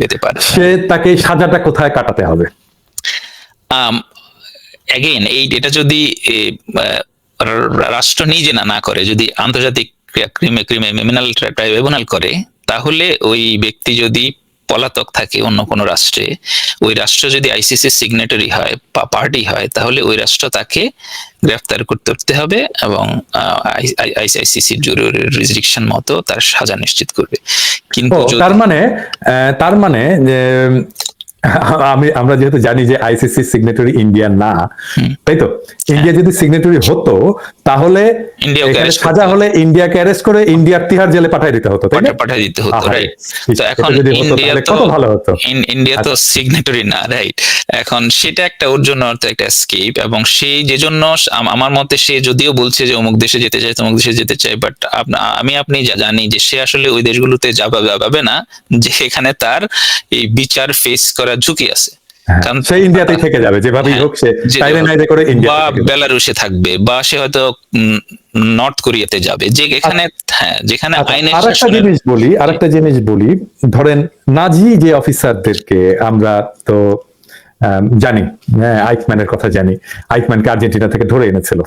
পেতে পারে, সে তাকে সাজাটা কোথায় কাটাতে হবে? এগেইন এটা যদি রাষ্ট্র নিজে না করে, যদি আন্তর্জাতিক ক্রিমিনাল ট্রাইব্যুনাল করে, তাহলে ওই ব্যক্তি যদি পলাতক থাকে অন্য কোনো রাষ্ট্রে, ওই রাষ্ট্র যদি আইসিসি সিগনেটারি হয় বা পার্টি হয়, তাহলে ওই রাষ্ট্র তাকে গ্রেফতার করতে হবে এবং আইসিসির জুরিসডিকশন মতো তার সাজা নিশ্চিত করবে। কিন্তু তার মানে যে আমরা যেহেতু জানি যে আইসিসি সিগনেটারি ইন্ডিয়া না, তাই তো? ইন্ডিয়া যদি সিগনেটারি হতো তাহলে সাজা হলে ইন্ডিয়াকে অ্যারেস্ট করে ইন্ডিয়ার তিহার জেলে পাঠিয়ে দিতে হতো, তাই না? পাঠিয়ে দিতে হতো, রাইট। তো এখন ইন্ডিয়া তো সিগনেটারি না, রাইট। এখন সেটা একটা ওর জন্য একটা এসকেপ, এবং সেই যে জন্য আমার মতে সে যদিও বলছে যে অমুক দেশে যেতে চায় তমুক দেশে যেতে চায়, বাট আপনি জানি যে সে আসলে ওই দেশগুলোতে যাবে না, যে এখানে তার এই বিচার ফেস করার ঝুঁকি আছে। কারণ সে ইন্ডিয়াতেই থেকে যাবে, যেভাবেই হোক সে টাইলেন্ডে করে ইন্ডিয়া বা বেলারুশে থাকবে, বা সে হয়তো নর্থ কোরিয়াতে যাবে, যে এখানে যেখানে আইনের। আরেকটা জিনিস বলি, ধরেন নাজি যে অফিসারদেরকে আমরা তো জানি, আইকম্যানের কথা জানি, আইকম্যানকে আর্জেন্টিনা থেকে ধরে এনেছিল,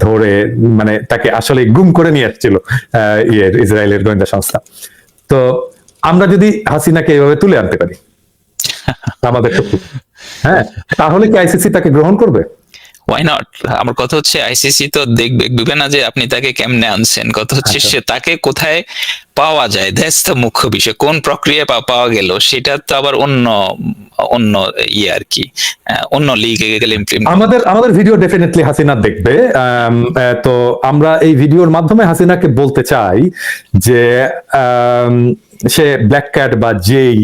ধরে মানে তাকে আসলে গুম করে নিয়ে আসছিল ইসরায়েলের গোয়েন্দা সংস্থা। তো আমরা যদি হাসিনাকে এভাবে তুলে আনতে পারি আমাদের তাহলে কি আইসিসি তাকে গ্রহণ করবে? Why not? আমার কথা হচ্ছে আইসিসি তো দেখবে না যে আপনি তাকে কেমনে আনছেন, কথা হচ্ছে সে তাকে কোথায় পাওয়া যায়, দ্যাটস দ্য মুখ্য বিষয়। কোন প্রক্রিয়ায় পাওয়া গেল সেটা তো আবার অন্য আর কি, অন্য লিগে গেলে। আমাদের ভিডিও ডেফিনেটলি হাসিনা দেখবে, তো আমরা এই ভিডিওর মাধ্যমে হাসিনাকে বলতে চাই যে সে ব্ল্যাক ক্যাট বা যেই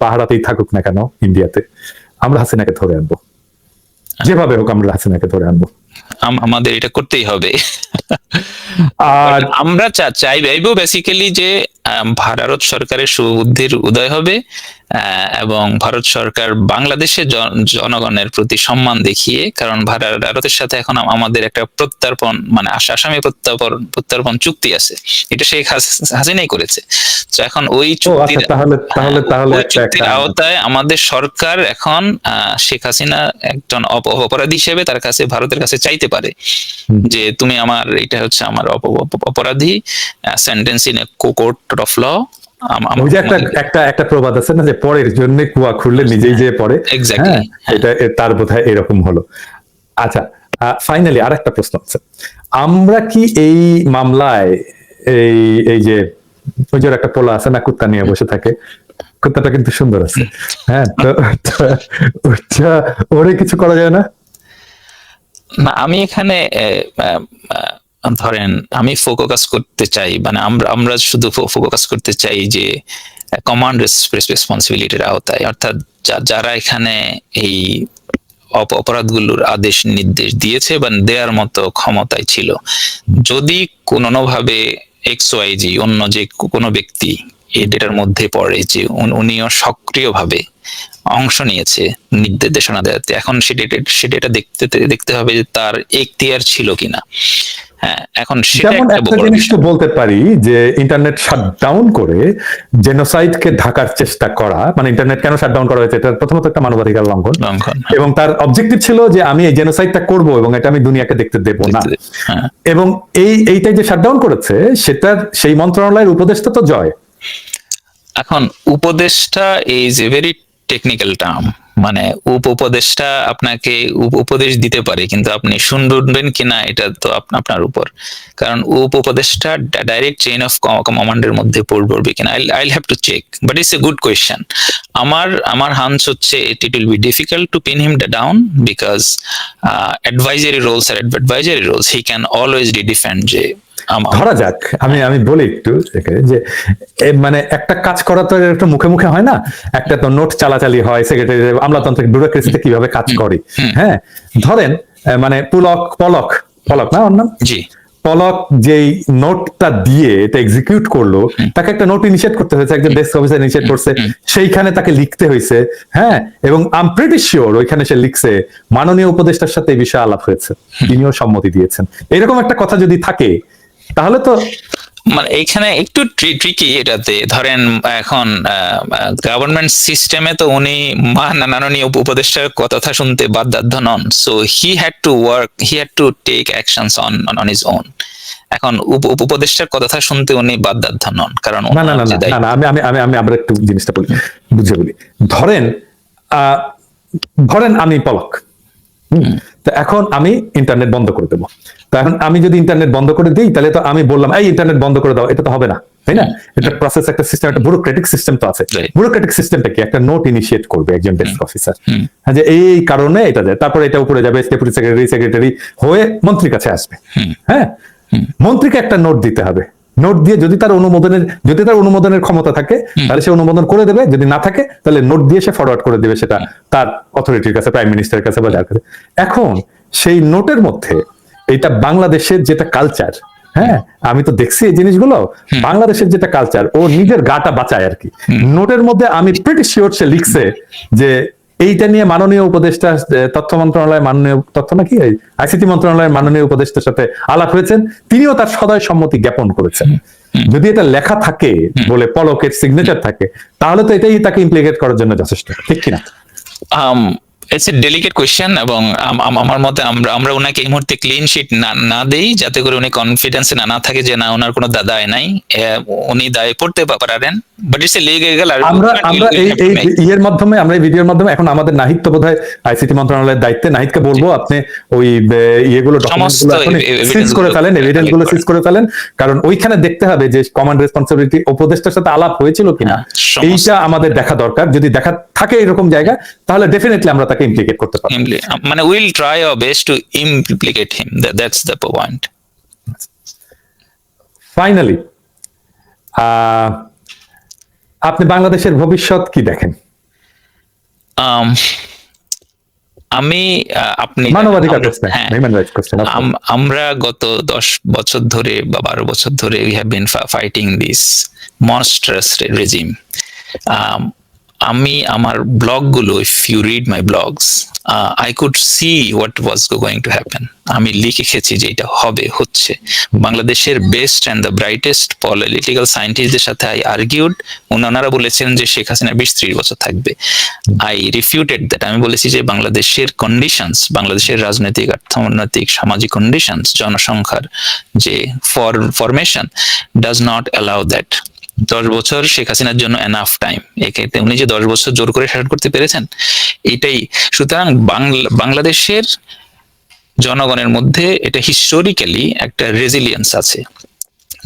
পাহাড়াতেই থাকুক না কেন ইন্ডিয়াতে, আমরা হাসিনাকে ধরে আনবো, যেভাবে হোক আমরা হাসিনাকে ধরে আনবো। আমাদের এটা করতেই হবে। আর আমরা চাইবো বেসিক্যালি যে ভারত সরকারের সুবুদ্ধির উদয় হবে, এবং ভারত সরকার বাংলাদেশের জনগণের প্রতি সম্মান দেখিয়ে, কারণ ভারতের সাথে এখন আমাদের একটা প্রত্যর্পণ, মানে আসামি প্রত্যর্পণ চুক্তি আছে, এটা শেখ হাসিনাই করেছে। তো এখন ওই চুক্তির আওতায় আমাদের সরকার এখন শেখ হাসিনা একজন অপরাধী হিসেবে তার কাছে, ভারতের কাছে চাইতে পারে যে তুমি আমার, এটা হচ্ছে আমার অপরাধী, sentence in a court of law. একটা প্রবাদ আছে না যে পরের জন্য কুয়া খুললে নিজেই যে পড়ে, এটা তার বোধহয় এরকম হলো। আচ্ছা, ফাইনালি আরেকটা প্রশ্ন আছে, আমরা কি এই মামলায় এই যে ওই যে একটা পোলা আছে না, কুত্তা নিয়ে বসে থাকে, কুত্তাটা কিন্তু সুন্দর আছে, তো ওরে কিছু করা যায় না? না, আমি এখানে ধরেন আমি ফোকাস করতে চাই, মানে আমরা শুধু ফোকাস করতে চাই যে কমান্ড রেসপন্সিবিলিটির আওতায়, অর্থাৎ যারা এখানে এই অপরাধগুলোর আদেশ নির্দেশ দিয়েছে বা দেওয়ার মতো ক্ষমতায় ছিল, যদি কোনোভাবে XYG অন্য যে কোনো ব্যক্তি এটার মধ্যে পড়ে, যে উনিও সক্রিয়ভাবে অংশ নিয়েছে নির্দেশনা দেওয়াতে, এখন সেটা এটা দেখতে হবে যে তার এখতিয়ার ছিল কিনা। হ্যাঁ, এখন সেটা যেমন একটা একটা বড় জিনিস তো বিষয়। বলতে পারি যে ইন্টারনেট শাটডাউন করে জেনোসাইডকে ঢাকার চেষ্টা করা, মানে ইন্টারনেট কেন শাটডাউন করা হয়েছে, এটা প্রথমত একটা মানবাধিকার লঙ্ঘন, লঙ্ঘন। এবং তার অবজেক্টিভ ছিল যে আমি এই জেনোসাইডটা করব এবং এটা আমি দুনিয়াকে দেখতে দেব না। হ্যাঁ, এবং এইটাই যে শাটডাউন করেছে সেটার সেই মন্ত্রণালয়ের উপদেষ্টা তো জয়। এখন উপদেষ্টা is a very technical term, মানে উপদেষ্টা আপনাকে উপদেশ দিতে পারে, কিন্তু আপনি শুনবেন কিনা এটা তো আপনার উপর। কারণ উপদেষ্টা ডাইরেক্ট চেইন অফ কমান্ডের মধ্যে পড়বে কিনা, I'll have to check, but it's a good question. আমার হান্স হচ্ছে it will be difficult to pin him down, because advisory roles are advisory roles, he can always defend যে ধরা যাক, আমি বলি একটু যে মানে একটা কাজ করা তো একটা মুখে মুখে হয় না, একটা তো নোট চালাচালি হয়, সেক্রেটারি আমলাতান্ত্রিক ব্যুরোক্রেসিতে কিভাবে কাজ করে। হ্যাঁ, ধরেন মানে পলক না ওর নাম, জি পলক যেই নোটটা দিয়ে এটা এক্সিকিউট করলো, তাকে একটা নোট ইনিশিয়েট করতে হয়েছে, একজন ডেস্ক অফিসার ইনিশিয়েট করছে, সেইখানে তাকে লিখতে হয়েছে। হ্যাঁ, এবং আই এম প্রিটি শিওর ওইখানে সে লিখছে মাননীয় উপদেষ্টার সাথে এই বিষয়ে আলাপ হয়েছে, তিনিও সম্মতি দিয়েছেন। এরকম একটা কথা যদি থাকে তাহলে তো মানে এইখানে একটু ট্রিকি এটাতে। ধরেন এখন গভর্নমেন্ট সিস্টেমে তো উনি মাননীয় উপদেষ্টার কথা শুনতে বাধ্য নন, so he had to take actions on his own. এখন উপদেষ্টার কথা শুনতে উনি বাধ্য নন, কারণ না না না না না, আমি আবার একটু জিনিসটা বলি, বুঝে বলি। ধরেন ধরেন আমি পলক, তো এখন আমি ইন্টারনেট বন্ধ করে দেবো। তো এখন আমি যদি ইন্টারনেট বন্ধ করে দিই, তাহলে তো আমি বললাম এই ইন্টারনেট বন্ধ করে দাও, এটা তো হবে না, তাই না? এটা প্রসেস, একটা সিস্টেম, একটা ব্যুরোক্রেটিক সিস্টেম তো আছে। ব্যুরোক্রেটিক সিস্টেমটা কি? একটা নোট ইনিশিয়েট করবে একজন ডেস্ক অফিসার, যে এই কারণে এটা যায়, তারপরে এটা উপরে যাবে, ডেপুটি সেক্রেটারি হয়ে মন্ত্রীর কাছে আসবে। হ্যাঁ, মন্ত্রীকে একটা নোট দিতে হবে। নোট দিয়ে যদি তার অনুমোদনের ক্ষমতা থাকে তাহলে সে অনুমোদন করে দেবে, যদি না থাকে তাহলে নোট দিয়ে সে ফরওয়ার্ড করে দেবে সেটা তার অথরিটির কাছে, প্রাইম মিনিস্টারের কাছে বা যার কাছে। এখন সেই নোটের মধ্যে এটা বাংলাদেশের যেটা কালচার, হ্যাঁ আমি তো দেখছি এই জিনিসগুলো, বাংলাদেশের যেটা কালচার, ও নিজের গাটা বাঁচায় আর কি। নোটের মধ্যে আমি প্রিটি শিওর সে লিখছে যে এইটা নিয়ে মাননীয় উপদেষ্টা, তথ্য মন্ত্রণালয় মাননীয় তথ্য নাকি আইসিটি মন্ত্রণালয়ের মাননীয় উপদেষ্টার সাথে আলাপ হয়েছেন, তিনিও তার সদয় সম্মতি জ্ঞাপন করেছেন। যদি এটা লেখা থাকে বলে পলকের সিগনেচার থাকে, তাহলে তো এটাই তাকে ইমপ্লিকেট করার জন্য যথেষ্ট, ঠিক কিনা? ইটস এ ডেলিকেট কোয়েশ্চেন, এবং আমার মতে আমরা ওনাকে এই মুহূর্তে ক্লিন শিট না দেই, যাতে করে উনি কনফিডেন্সে না থাকে যে না ওনার কোনো দায় নাই, উনি দায় পড়তে পারেন, বাট ইটস এ লিগ্যাল। আমরা এই মাধ্যমে, আমরা এই ভিডিওর মাধ্যমে, এখন আমাদের নাহিদ তো বোধহয় আইসিটি মন্ত্রণালয়ের দায়িত্বে, নাহিদকে বলবো আপনি ওই ইয়েগুলো সিজ করে ফেলেন, এভিডেন্স গুলো সিজ করে ফেলেন, কারণ ওইখানে দেখতে হবে যে কমান্ড রেসপন্সিবিলিটি উপদেষ্টার সাথে আলাপ হয়েছিল কিনা, এইটা আমাদের দেখা দরকার। যদি দেখা থাকে এরকম জায়গা, তাহলে ডেফিনেটলি আমরা তাকে ইমপ্লিকেট করতে পারবো, মানে will try our best to implicate him, that's the point. Finally আপনি বাংলাদেশের ভবিষ্যৎ কি দেখেন? আমি আপনি মানবাধিকার আমরা গত 10 বছর ধরে বা 12 বছর ধরে we have been fighting this monstrous regime. আমি আমার ব্লগগুলো, if you read my blogs, I could see what was going to happen. আমি লিখেছি যে এটা হচ্ছে। বাংলাদেশের best and the brightest political সায়েন্টিস্টদের সাথে আই আর্গিউড, ওনারা বলেছেন যে শেখ হাসিনা 20-30 বছর থাকবে। I refuted that. আমি বলেছি যে বাংলাদেশের কন্ডিশনস, বাংলাদেশের রাজনৈতিক, অর্থনৈতিক, সামাজিক কন্ডিশনস, জনসংখ্যার যে formation does not allow that. 10 বছর শেখ হাসিনার জন্য এনাফ টাইম। এক্ষেত্রে উনি যে 10 বছর জোর করে শাসন করতে পেরেছেন, এটাই। সুতরাং বাংলাদেশের জনগণের মধ্যে এটা হিস্টোরিক্যালি একটা রেজিলিয়েন্স আছে,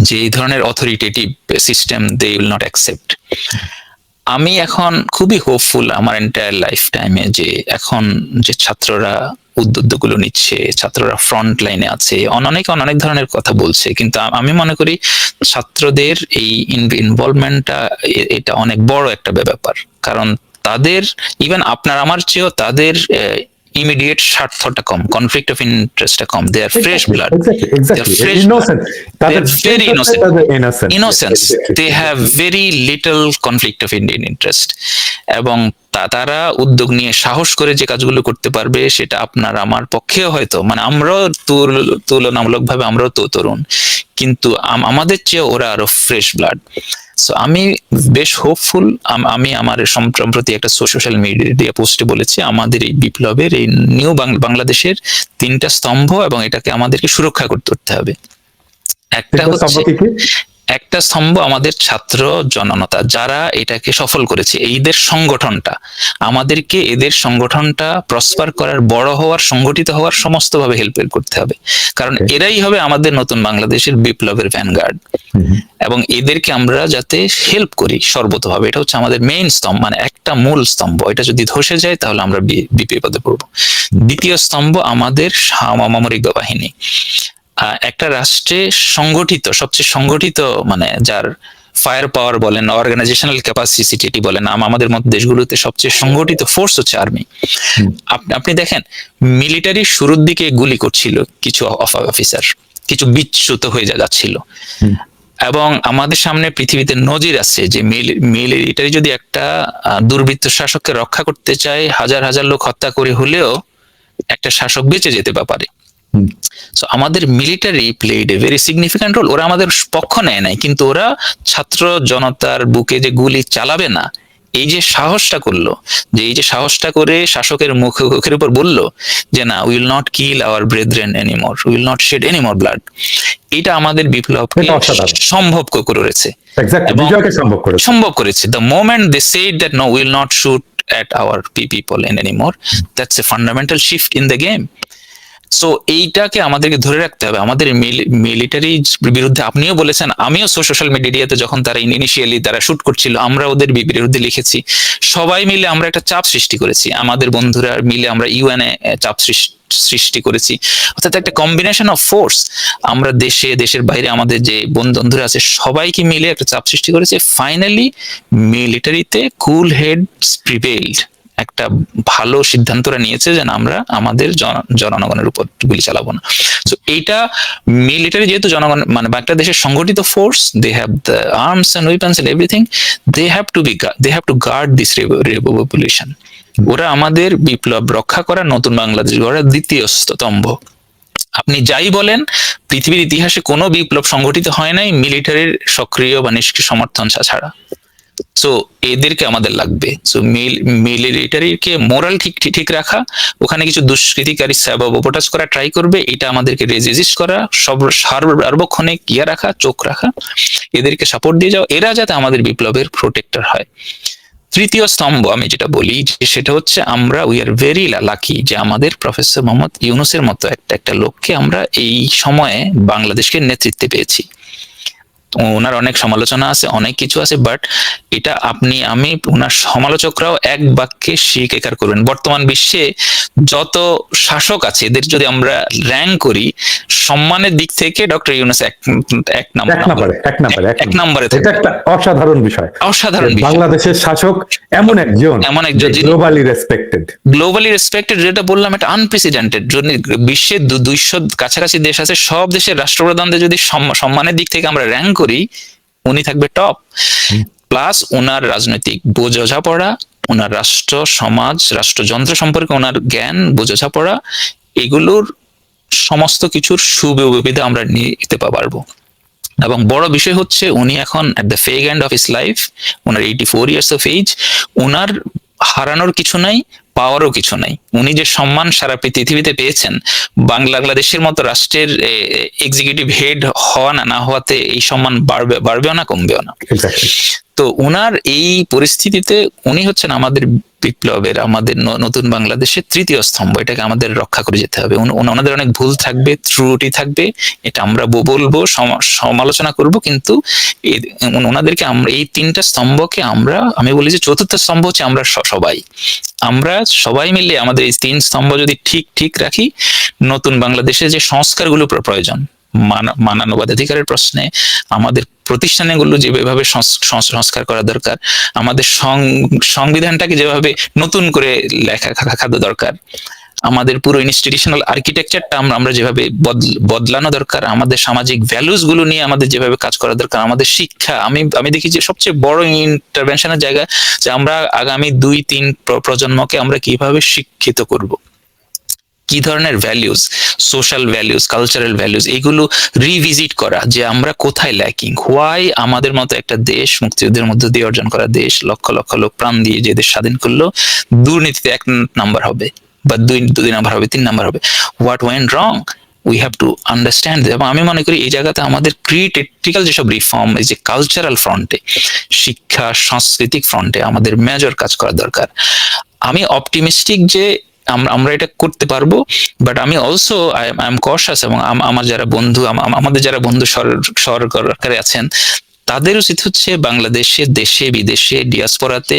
যে এই ধরনের authoritative system they will not accept. আমি এখন খুবই হোপফুল আমার এন্টায়ার লাইফ টাইমে, যে এখন যে ছাত্ররা উদ্যোগগুলো নিচ্ছে, ছাত্ররা ফ্রন্ট লাইনে আছে, অনেক ধরনের কথা বলছে, কিন্তু আমি মনে করি ছাত্রদের এই ইনভলভমেন্টটা এটা অনেক বড় একটা ব্যাপার। কারণ তাদের, ইভেন আপনার আমার চেয়েও তাদের ইমিডিয়েট স্বার্থটা কম, কনফ্লিক্ট অফ ইন্টারেস্টটা কম, they are fresh blood, very innocent, they have very little conflict of Indian interest, এবং তারা উদ্যোগ নিয়ে সাহস করে যে কাজগুলো করতে পারবে সেটা আপনার আমার পক্ষেও হয়তো, মানে আমরাও তুলনামূলকভাবে আমরাও তো তরুণ, কিন্তু আমাদের চেয়ে ওরা আরো ফ্রেশ ব্লাড। সো আমি বেশ হোপফুল। আমি আমার সম্প্রতি একটা সোশ্যাল মিডিয়া পোস্টে বলেছি আমাদের এই বিপ্লবের, এই নিউ বাংলাদেশের 3টা স্তম্ভ, এবং এটাকে আমাদেরকে সুরক্ষা করতে হবে। একটা স্তম্ভ আমাদের ছাত্র জনতা, যারা এটাকে সফল করেছে, এইদের সংগঠনটা, আমাদেরকে এদের সংগঠনটা প্রসপার করার, বড় হওয়ার, সংগঠিত হওয়ার সমস্ত ভাবে হেল্প করতে হবে, কারণ এরাই হবে আমাদের নতুন বাংলাদেশের বিপ্লবের ভ্যানগার্ড, এবং এদেরকে আমরা যাতে হেল্প করি সর্বতভাবে, এটা হচ্ছে আমাদের মেইন স্তম্ভ, মানে একটা মূল স্তম্ভ। এটা যদি ধসে যায় তাহলে আমরা বিপদে পড়বো। দ্বিতীয় স্তম্ভ আমাদের সামরিক বাহিনী। একটা রাষ্ট্রে সংগঠিত, সবচেয়ে সংগঠিত, মানে যার ফায়ার পাওয়ার বলেন, অর্গানাইজেশনাল ক্যাপাসিটি বলেন, আমাদের মতো দেশগুলোতে সবচেয়ে সংগঠিত ফোর্স হচ্ছে আর্মি। আপনি দেখেন মিলিটারি শুরুর দিকে গুলি করছিল কিছু অফিসার, কিছু বিচ্যুত হয়ে যাচ্ছিল, এবং আমাদের সামনে পৃথিবীতে নজির আছে যে মিলিটারি যদি একটা দুর্বৃত্ত শাসককে রক্ষা করতে চায়, হাজার হাজার লোক হত্যা করে হলেও একটা শাসক বেঁচে যেতে পারে। সো আমাদের military played a very significant role. ওরা আমাদের পক্ষ নেয় নাই, কিন্তু ওরা ছাত্র জনতার বুকে যে গুলি চালাবে না, এই যে সাহসটা করলো, যে এই যে সাহসটা করে শাসকের মুখের উপর বললো যে না, will not kill our brethren anymore, will not shed anymore blood, এটা আমাদের বিপ্লবকে সম্ভব করেছে, সম্ভব করেছে। The moment they said that no, will not shoot at our people anymore, that's a fundamental shift in the game. So এইটাকে আমাদেরকে ধরে রাখতে হবে। আমাদের মিলিটারি বিরুদ্ধে আপনিও বলেছেন, আমিও সোশ্যাল মিডিয়াতে যখন তারা ইনিশিয়ালি তারা শুট করছিল, আমরা ওদের বিরুদ্ধে লিখেছি, সবাই মিলে আমরা একটা চাপ সৃষ্টি করেছি, আমাদের বন্ধুরা মিলে আমরা ইউএনএ চাপ সৃষ্টি করেছি। অর্থাৎ একটা কম্বিনেশন অফ ফোর্স, আমরা দেশের বাইরে আমাদের যে বন্ধুরা আছে সবাইকে মিলে একটা চাপ সৃষ্টি করেছে। ফাইনালি মিলিটারিতে কুল হেডস প্রিভেইলড, একটা ভালো সিদ্ধান্তরা নিয়েছে যে আমরা আমাদের জনগণের উপর গুলি চালাবো না। সো এইটা মিলিটারি যেহেতু জনগণ, মানে একটা দেশের সংগঠিত force, they have the arms and weapons and everything, they have to guard this revolution. ওরা আমাদের বিপ্লব রক্ষা করা, নতুন বাংলাদেশ গড়ার দ্বিতীয় স্তম্ভ। আপনি যাই বলেন, পৃথিবীর ইতিহাসে কোনো বিপ্লব সংগঠিত হয় নাই মিলিটারির সক্রিয় বা নিষ্ক্রিয় সমর্থন ছাড়া। সো এদেরকে আমাদের লাগবে। সো মিলিটারিকে মোরাল ঠিক রাখা, ওখানে কিছু দুষ্কৃতিকারী সাবোটাজ করা ট্রাই করবে, এটা আমাদেরকে রেজিস্ট করা, সার্বক্ষণিক রাখা, চোখ রাখা, এদেরকে সাপোর্ট দিয়ে যাও, এরা যাতে আমাদের বিপ্লবের প্রোটেক্টর হয়। তৃতীয় স্তম্ভ আমি যেটা বলি, সেটা হচ্ছে আমরা উই আর ভেরি লাকি যে আমাদের প্রফেসর মোহাম্মদ ইউনূসের মতো একটা লোককে আমরা এই সময়ে বাংলাদেশকে নেতৃত্বে পেয়েছি। ওনার অনেক সমালোচনা আছে, অনেক কিছু আছে, বাট এটা আমি ওনার সমালোচকরাও এক বাক্যে স্বীকার করবেন, বর্তমান বিশ্বে যত শাসক আছে এদের যদি আমরা র্যাঙ্ক করি, সম্মানের দিক থেকে ডক্টর ইউনূস এক নম্বরে। এটা একটা অসাধারণ বিষয়। বাংলাদেশের শাসক এমন একজন গ্লোবালি রেসপেক্টেড, যেটা বললাম এটা আনপ্রেসিডেন্টেড। যদি বিশ্বের 200 কাছাকাছি দেশ আছে, সব দেশের রাষ্ট্রপ্রধানদের যদি সম্মানের দিক থেকে আমরা র্যাঙ্ক করি, উনি থাকবে টপ। প্লাস ওনার রাজনৈতিক বোঝাপড়া, ওনার রাষ্ট্র সমাজ, রাষ্ট্রযন্ত্র সম্পর্কে ওনার জ্ঞান, বোঝাপড়া, এগুলোর সমস্ত কিছুর সুবিধা আমরা নিতে পারবো। এবং বড় বিষয় হচ্ছে উনি এখন at the fag end of his life, ওনার 84 ইয়ার্স অফ এজ, ওনার হারানোর কিছু নাই, পাওয়ারও কিছু নাই। উনি যে সম্মান সারা পৃথিবীতে পেয়েছেন, বাংলাদেশের মতো রাষ্ট্রের এক্সিকিউটিভ হেড হওয়া না হওয়াতে এই সম্মান বাড়বেও না, কমবেও না। তো উনার এই পরিস্থিতিতে উনি হচ্ছেন আমাদের বিপ্লবের, আমাদের নতুন বাংলাদেশের তৃতীয় স্তম্ভ। এটাকে আমাদের রক্ষা করে যেতে হবে। ওনাদের অনেক ভুল থাকবে, ত্রুটি থাকবে, এটা আমরা বলবো, সমালোচনা করব, কিন্তু ওনাদেরকে আমরা এই 3টা স্তম্ভকে আমি বলি যে চতুর্থ স্তম্ভ হচ্ছে আমরা সবাই মিলে আমাদের এই 3 স্তম্ভ যদি ঠিক রাখি, নতুন বাংলাদেশে যে সংস্কারগুলো প্রয়োজন, মানবাধিকারের প্রশ্নে, আমাদের প্রতিষ্ঠানগুলো যেভাবে সংস্কার করা দরকার, আমাদের সংবিধানটাকে যেভাবে নতুন করে লেখা দরকার, আমাদের পুরো ইনস্টিটিউশনাল আর্কিটেকচারটা আমরা যেভাবে বদলানো দরকার, আমাদের সামাজিক ভ্যালুস গুলো নিয়ে আমাদের যেভাবে কাজ করা দরকার, আমাদের শিক্ষা, আমি দেখি যে সবচেয়ে বড় ইন্টারভেনশনের জায়গা যে আমরা আগামী 2-3 প্রজন্মকে আমরা কিভাবে শিক্ষিত করব, কি ধরনের values, social values, cultural values, এগুলো রিভিজিট করা যে আমরা কোথায় ল্যাকিং, হোয়াই আমাদের মতো একটা দেশ, মুক্তিযুদ্ধের মধ্য দিয়ে অর্জন করা দেশ, লক্ষ লক্ষ লোক প্রাণ দিয়ে যে দেশ স্বাধীন করলো, দুর্নীতিতে 1 নাম্বার হবে বা 2 নাম্বার হবে, 3 নাম্বার হবে, what went wrong, we have to understand. এবং আমি মনে করি এই জায়গাতে আমাদের ক্রিটিক্যাল যেসব রিফর্ম, এই যে কালচারাল ফ্রন্টে, শিক্ষা সাংস্কৃতিক ফ্রন্টে আমাদের মেজর কাজ করা দরকার। আমি অপটিমিস্টিক যে আমরা এটা করতে পারবো, বাট আমি অলসো আই এম কশাস, এবং আমার যারা বন্ধু, আমাদের যারা বন্ধু সরকারে আছেন, তাদের উচিত হচ্ছে বাংলাদেশে, দেশে বিদেশে, ডিয়াসপোরাতে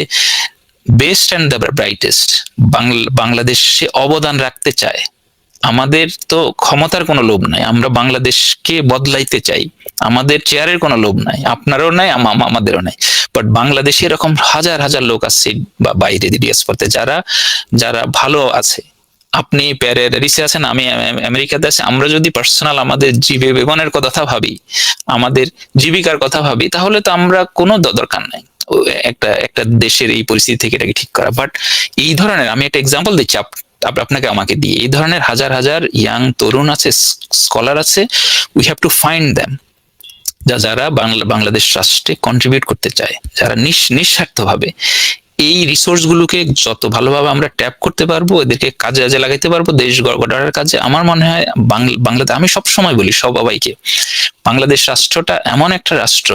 বেস্ট অ্যান্ড দ্য ব্রাইটেস্ট বাংলাদেশে অবদান রাখতে চায়। আমাদের তো ক্ষমতার কোনো লোভ নাই, আমরা বাংলাদেশকে বদলাইতে চাই, আমাদের চেয়ারের কোনো লোভ নাই, আপনারও নাই, আমাদেরও নাই। বাট বাংলাদেশে এরকম হাজার হাজার লোক আছে বা বাইরে ডিয়াসপোরাতে যারা যারা ভালো আছে। আপনি প্যারিসে আছেন, আমি আমেরিকাতে আছি, আমরা যদি পার্সোনাল আমাদের জীবনের কথা ভাবি, আমাদের জীবিকার কথা ভাবি, তাহলে তো আমরা কোনো দরকার নাই একটা দেশের এই পরিস্থিতি থেকে এটাকে ঠিক করা। বাট এই ধরনের, আমি একটা এক্সাম্পল দিচ্ছি আপনাকে আমাকে দিয়ে, এই ধরনের হাজার হাজার ইয়াং তরুণ আছে, স্কলার আছে, we have to find them, যারা বাংলাদেশ রাষ্ট্রে কন্ট্রিবিউট করতে চায়, যারা নিঃস্বার্থ ভাবে এই রিসোর্স গুলোকে যত ভালোভাবে আমরা ট্যাপ করতে পারবো, এদেরকে কাজে লাগাইতে পারবো দেশ গড়ার কাজে। আমার মনে হয় বাংলাদেশ, আমি সব সময় বলি সবাইকে, বাংলাদেশ রাষ্ট্রটা এমন একটা রাষ্ট্র,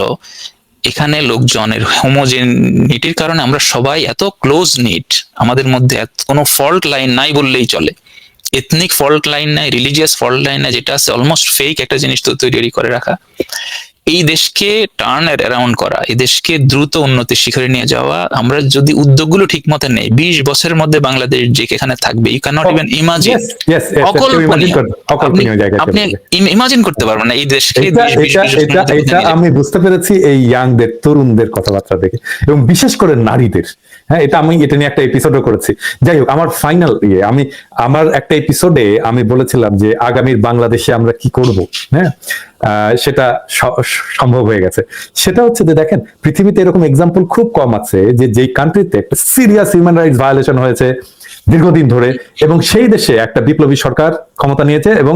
এখানে লোকজনের হোমোজেনিটির কারণে আমরা সবাই এত ক্লোজ নিট, আমাদের মধ্যে কোনো ফল্ট লাইন নাই বললেই চলে, এথনিক ফল্ট লাইন নাই, রিলিজিয়াস ফল্ট লাইন নাই, যেটা আছে অলমোস্ট ফেক একটা জিনিস তৈরি করে রাখা। এই দেশকে টার্ন অ্যারাউন্ড করা, এই দেশকে দ্রুত উন্নতির শিখরে নিয়ে যাওয়া, আমরা যদি উদ্যোগগুলো ঠিক মতো নেই, 20 বছরের মধ্যে বাংলাদেশ যে এখানে থাকবে, you can not even imagine, আপনি ইমাজিন করতে পারবেন না এই দেশকে। এটা আমি বুঝতে পেরেছি এই ইয়াংদের, তরুণদের কথাবার্তা দেখে, এবং বিশেষ করে নারীদের। হ্যাঁ, আমি এটা নিয়ে একটা এপিসোডও করেছি। যাই হোক, আমার ফাইনাল আমার একটা এপিসোডে আমি বলেছিলাম যে আগামীর বাংলাদেশে আমরা কি করব। হ্যাঁ, সেটা সম্ভব হয়ে গেছে। সেটা হচ্ছে যে দেখেন, পৃথিবীতে এরকম এক্সাম্পল খুব কম আছে যে যেই কান্ট্রিতে একটা সিরিয়াস হিউম্যান রাইটস ভায়োলেশন হয়েছে দীর্ঘদিন ধরে, এবং সেই দেশে একটা বিপ্লবী সরকার ক্ষমতা নিয়েছে এবং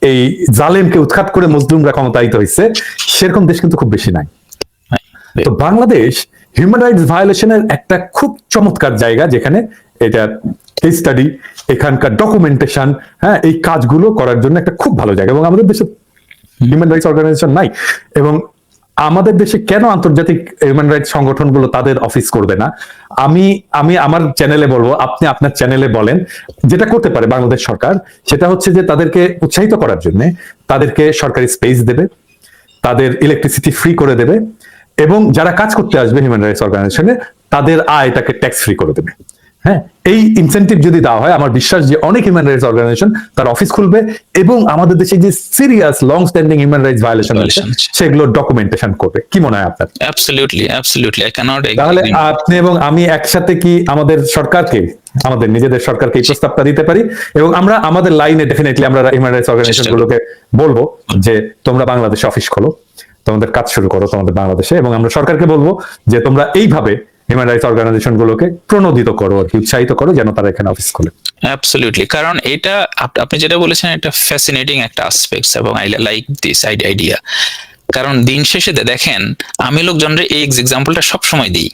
এই জালেমকে উৎখাত করে মজলুমরা ক্ষমতায়িত হয়েছে, সেরকম দেশ কিন্তু খুব বেশি নাই। তো বাংলাদেশ হিউম্যান রাইটস ভায়োলেশনের একটা খুব চমৎকার জায়গা, যেখানে এটা কেস স্টাডি, এখানকার ডকুমেন্টেশন, হ্যাঁ, এই কাজগুলো করার জন্য একটা খুব ভালো জায়গা। এবং আমাদের দেশে হিউম্যান রাইটস অর্গানাইজেশন নাই, এবং আমাদের দেশে কেন আন্তর্জাতিক হিউম্যান রাইটস সংগঠনগুলো তাদের অফিস করবে না? আমি আমার চ্যানেলে বলবো, আপনি আপনার চ্যানেলে বলেন। যেটা করতে পারে বাংলাদেশ সরকার, সেটা হচ্ছে যে তাদেরকে উৎসাহিত করার জন্য তাদেরকে সরকারি স্পেস দেবে, তাদের ইলেকট্রিসিটি ফ্রি করে দেবে, এবং যারা কাজ করতে আসবে হিউম্যান রাইটস অর্গানাইজেশনে তাদের আয়টাকে ট্যাক্স ফ্রি করে দেবে। হ্যাঁ, এই ইনসেন্টিভ যদি দেওয়া হয়, আমার বিশ্বাস যে অনেক হিউম্যান রাইটস অর্গানাইজেশন তার অফিস খুলবে, এবং আমাদের দেশে যে serious long standing human rights violation আছে সেগুলো ডকুমেন্টেশন করবে। কি মনে হয় আপনার? Absolutely I can't agree. তাহলে আপনি এবং আমি একসাথে কি আমাদের সরকারকে, আমাদের নিজেদের সরকারকে এই প্রস্তাবটা দিতে পারি, এবং আমরা আমাদের লাইনে ডেফিনেটলি আমরা হিউম্যান রাইটস অর্গানাইজেশন গুলোকে বলবো যে তোমরা বাংলাদেশে অফিস খোলো, তোমাদের কাজ শুরু করো তোমাদের বাংলাদেশে, এবং আমরা সরকারকে বলবো যে তোমরা এইভাবে হিউম্যান রাইটস অর্গানাইজেশন গুলোকে প্রণোদিত করো, আর কি উৎসাহিত করো যেন তারা এখানে অফিস খোলে। অ্যাবসলিউটলি, কারণ এটা আপনি যেটা বলেছেন একটা ফ্যাসিনেটিং একটা অ্যাসপেক্টস, এবং আই লাইক দিস আইডিয়া। কারণ দিন শেষে দেখেন, আমি লোকজনের এই এক্সাম্পলটা সবসময় দিই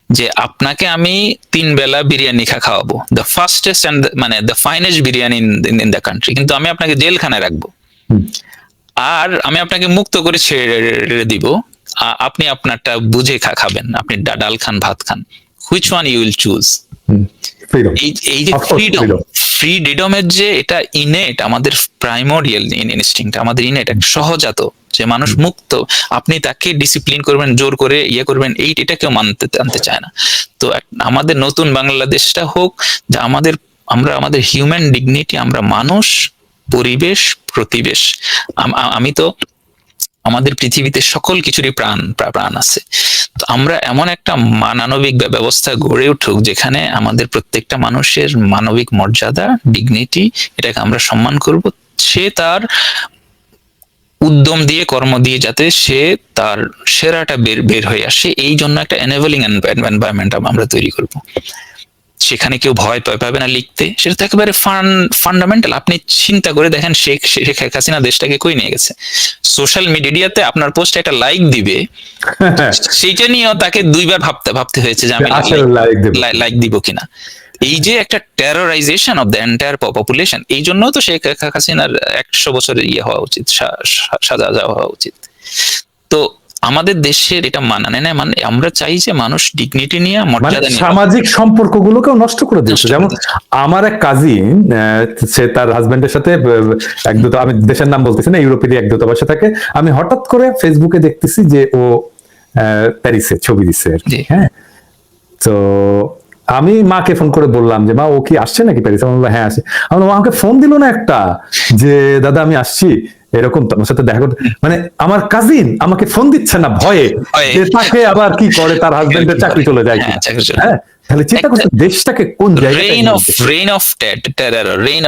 যে আপনাকে আমি 3 বেলা বিরিয়ানি খাওয়াবো, দ্য ফাস্টেস্ট অ্যান্ড মানে the finest biryani in the country, কিন্তু আমি আপনাকে জেলখানায় রাখবো, আর আমি আপনাকে মুক্ত করে ছেড়ে দিব, আপনি আপনারটা বুঝে খাবেন, আপনি ডাল খান, ভাত খান, which one you will choose? এই যে ফ্রিডমের যে এটা ইনেট, আমাদের প্রাইমোরিয়াল ইনস্টিংক্ট, আমাদের ইনেট সহজাত, যে মানুষ মুক্ত, আপনি তাকে ডিসিপ্লিন করবেন, জোর করে করবেন, এটা কেউ আনতে চায় না। তো আমাদের নতুন বাংলাদেশটা হোক যে আমাদের হিউম্যান ডিগনিটি, আমরা মানুষ, পরিবেশ, প্রতিবেশ। আমি তো আমাদের পৃথিবীতে সকল কিছুরই প্রাণ আছে। তো আমরা এমন একটা মানবিক ব্যবস্থা গড়ে উঠুক যেখানে আমাদের প্রত্যেকটা মানুষের মানবিক মর্যাদা, ডিগনিটি, এটাকে আমরা সম্মান করব। সে তার উদ্যম দিয়ে, কর্ম দিয়ে যাতে সে তার সেরাটা বের হয়ে আসে, এই জন্য একটা এনেবলিং এনভায়রনমেন্ট আমরা তৈরি করব। সেখানে কেউ ভয় পাবে না লিখতে, সেটা তো একেবারে ফান্ডামেন্টাল। আপনি চিন্তা করে দেখেন শেখ হাসিনা দেশটাকে কই নিয়ে গেছে। সোশ্যাল মিডিয়াতে আপনার পোস্টে একটা লাইক দিবে, সেইটা নিয়েও তাকে দুইবার ভাবতে হয়েছে যে আমি লাইক দিব কিনা। এই যে একটা টেরোরাইজেশন অফ দ্য এন্টায়ার পপুলেশন, এই জন্য তো শেখ হাসিনার 100 বছরের হওয়া উচিত, সাজা হওয়া উচিত। তো আমাদের দেশের এটা মানানে না, মানে আমরা চাই যে মানুষ ডিগনিটি নিয়ে, মর্যাদা নিয়ে, সামাজিক সম্পর্কগুলোকেও নষ্ট করে দিচ্ছে। যেমন আমার এক কাজিন, সে তার হাজবেন্ডের সাথে আমি দেশের নাম বলতেছি না, ইউরোপের এক দূতাবাসে থাকে। আমি হঠাৎ করে ফেসবুকে দেখতেছি যে ও প্যারিসে ছবি দিচ্ছে আর কি। হ্যাঁ, তো আমি মাকে ফোন করে বললাম যে মা, ও কি আসছে নাকি প্যারিসে? আমি বললাম হ্যাঁ আসে। আমাকে ফোন দিল না একটা, যে দাদা আমি আসছি, এরকম তোমার সাথে দেখা করতে। মানে আমার কাজিন আমাকে ফোন দিচ্ছে না ভয়ে, যে তাকে আবার কি করে, তার হাজবেন্ডের চাকরি চলে যায় কি। হ্যাঁ, তাহলে চিন্তা করতে দেশটাকে কোন জায়গায়, রেইন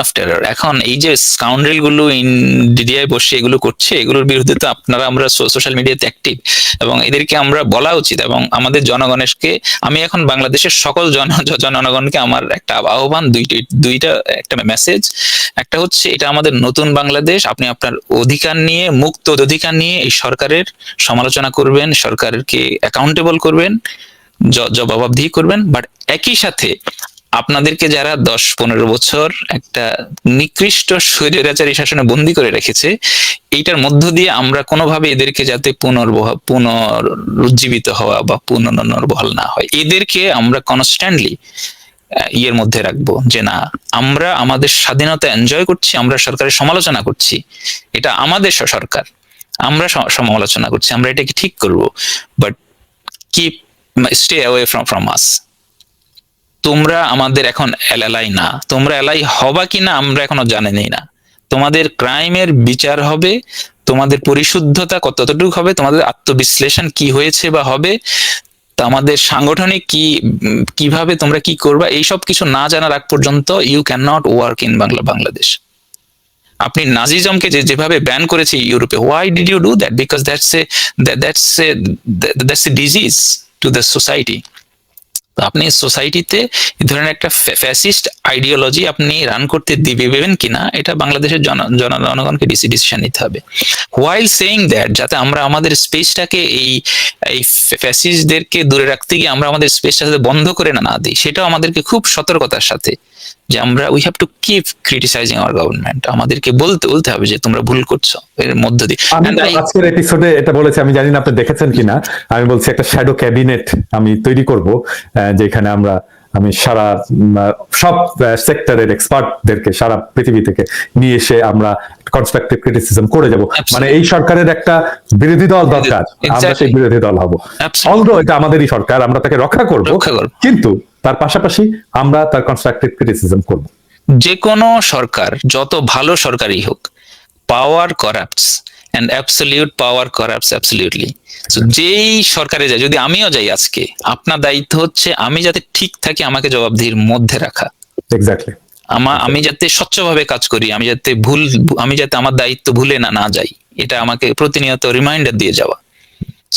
অফ টেরর। এখন এই যে স্কাউন্ড্রেল গুলো ইন্ডিয়ায় বসে এগুলো করছে, এগুলোর বিরুদ্ধে তো আমরা সোশ্যাল মিডিয়াতে অ্যাক্টিভ, এবং এদেরকে আমরা বলা উচিত। এবং আমাদের জনগণকে, আমি এখন বাংলাদেশের সকল জনগণকে আমার একটা আহ্বান, দুইটা একটা মেসেজ। একটা হচ্ছে, এটা আমাদের নতুন বাংলাদেশ, আপনি আপনার অধিকার নিয়ে, মুক্ত অধিকার নিয়ে এই সরকারের সমালোচনা করবেন, সরকারকে অ্যাকাউন্টেবল করবেন, জবাবদিহি করবেন। বাট একই সাথে আপনাদেরকে যারা 10-15 বছর একটা নিকৃষ্ট স্বৈরাচারী শাসনে বন্দী করে রেখেছে, এইটার মধ্য দিয়ে আমরা কোনোভাবে এদেরকে যাতে পুনরুজ্জীবিত হওয়া বা পুনর্বহাল না হয়, এদেরকে আমরা কনস্ট্যান্টলি ইয়ের মধ্যে রাখবো, যে না, আমরা আমাদের স্বাধীনতা এনজয় করছি, আমরা সরকারের সমালোচনা করছি, এটা আমাদের সরকার, আমরা সমালোচনা করছি, আমরা এটাকে ঠিক করব, but keep stay away from আস। তোমরা আমাদের এখন এলাই না, তোমরা এলাই হবা কিনা আমরা এখনো জানি না। তোমাদের ক্রাইমের বিচার হবে, তোমাদের পরিশুদ্ধতা কতটুকু হবে, তোমাদের আত্মবিশ্লেষণ কি হয়েছে বা হবে, আমাদের সাংগঠনিক কিভাবে তোমরা কি করবা, এইসব কিছু না জানার আগ পর্যন্ত you can not work in Bangladesh. আপনি নাজিজমকে যেভাবে ব্যান করেছে ইউরোপে, why did you do that? Because that's a disease to the society. আপনি সোসাইটিতে এই ধরনের একটা ফ্যাসিস্ট আইডিওলজি আপনি রান করতে দিবেন কিনা, এটা বাংলাদেশের জনগণকে ডিসিশন নিতে হবে। হোয়াইল সেইং দ্যাট, যাতে আমরা আমাদের স্পেসটাকে এই ফ্যাসিস্টদেরকে দূরে রাখতে গিয়ে আমরা আমাদের স্পেসটা বন্ধ করে না দিই, সেটাও আমাদেরকে খুব সতর্কতার সাথে, যে আমরা we have to keep criticising hour government. আমাদেরকে বলতে হবে যে তোমরা ভুল করছো, এর মধ্য দিয়ে। আজকের এপিসোডে এটা বলেছি, আমি জানি না আপনি দেখেছেন কিনা, আমি বলছি একটা শ্যাডো ক্যাবিনেট আমি তৈরি করব, যেখানে আমি সারা সব সেক্টরের এক্সপার্টদেরকে সারা পৃথিবী থেকে নিয়ে এসে আমরা কনস্ট্রাকটিভ ক্রিটিসিজম করে যাব। মানে এই সরকারের একটা বিরোধী দল দরকার, আমরা সেই বিরোধী দল হব। অলদো এটা আমাদেরই সরকার, আমরা তাকে রক্ষা করব, কিন্তু তার পাশাপাশি আমরা তার কনস্ট্রাকটিভ ক্রিটিসিজম করব। যে কোনো সরকার, যত ভালো সরকারই হোক, power corrupts and absolute power corrupts absolutely. যেই সরকারে যায়, যদি আমিও যাই আজকে, আপনার দায়িত্ব হচ্ছে আমি যাতে ঠিক থাকি, আমাকে জবাবদিহির মধ্যে রাখা। এক্স্যাক্টলি। আমি যাতে স্বচ্ছভাবে কাজ করি, আমি যাতে আমার দায়িত্ব ভুলে না যাই, এটা আমাকে প্রতিনিয়ত রিমাইন্ডার দিয়ে যাওয়া।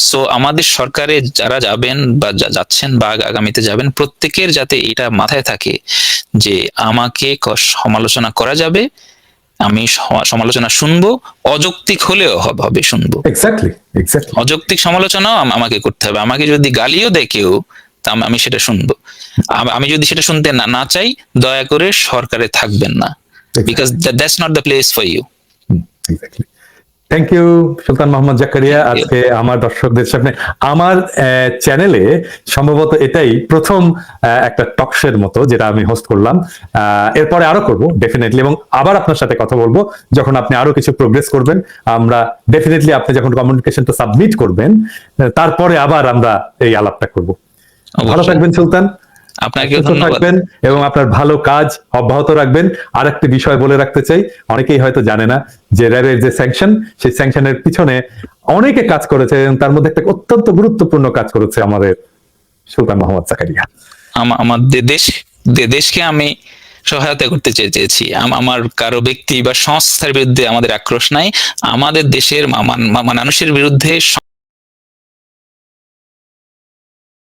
সো আমাদের সরকারে যারা যাবেন বা যাচ্ছেন বা আগামীতে যাবেন, প্রত্যেকের যাতে এটা মাথায় থাকে যে আমাকে সমালোচনা করা যাবে, আমি সমালোচনা শুনবো, অযৌক্তিক হলেও হবে শুনবো। এক্স্যাক্টলি। অযৌক্তিক সমালোচনাও আমাকে করতে হবে। আমাকে যদি গালিও দেয় কেউ, তা আমি সেটা শুনবো। আমি যদি সেটা শুনতে না চাই, দয়া করে সরকারে থাকবেন না, because that's not the place for you. Exactly. Thank you Sultan Mohammad Zakaria. আজকে আমার দর্শকদের সামনে, আমার চ্যানেলে সম্ভবত এটাই প্রথম একটা টকশের মতো যেটা আমি হোস্ট করলাম। এরপরে আরো করব ডেফিনেটলি, এবং আবার আপনার সাথে কথা বলবো যখন আপনি আরো কিছু প্রোগ্রেস করবেন। আমরা ডেফিনেটলি, আপনি যখন কমিউনিকেশনটা সাবমিট করবেন, তারপরে আবার আমরা এই আলাপটা করব। ভালো থাকবেন সুলতান। আপনাকেও সুস্থ ধন্যবাদ। থাকবেন এবং আপনার ভালো কাজ অব্যাহত রাখবেন। আর একটা বিষয় বলে রাখতে চাই, অনেকেই হয়তো জানে না যে র্যাবের যে স্যাংশন, সেই স্যাংশনের পিছনে অনেকে কাজ করেছে এবং তার মধ্যে একটা অত্যন্ত গুরুত্বপূর্ণ কাজ করেছে আমাদের সুলতান মোহাম্মদ জাকারিয়া। আমাদের দেশকে আমি সহায়তা করতে চেয়েছি। আমার কারো ব্যক্তি বা সংস্থার বিরুদ্ধে আমাদের আক্রোশ নাই। আমাদের দেশের মানুষের বিরুদ্ধে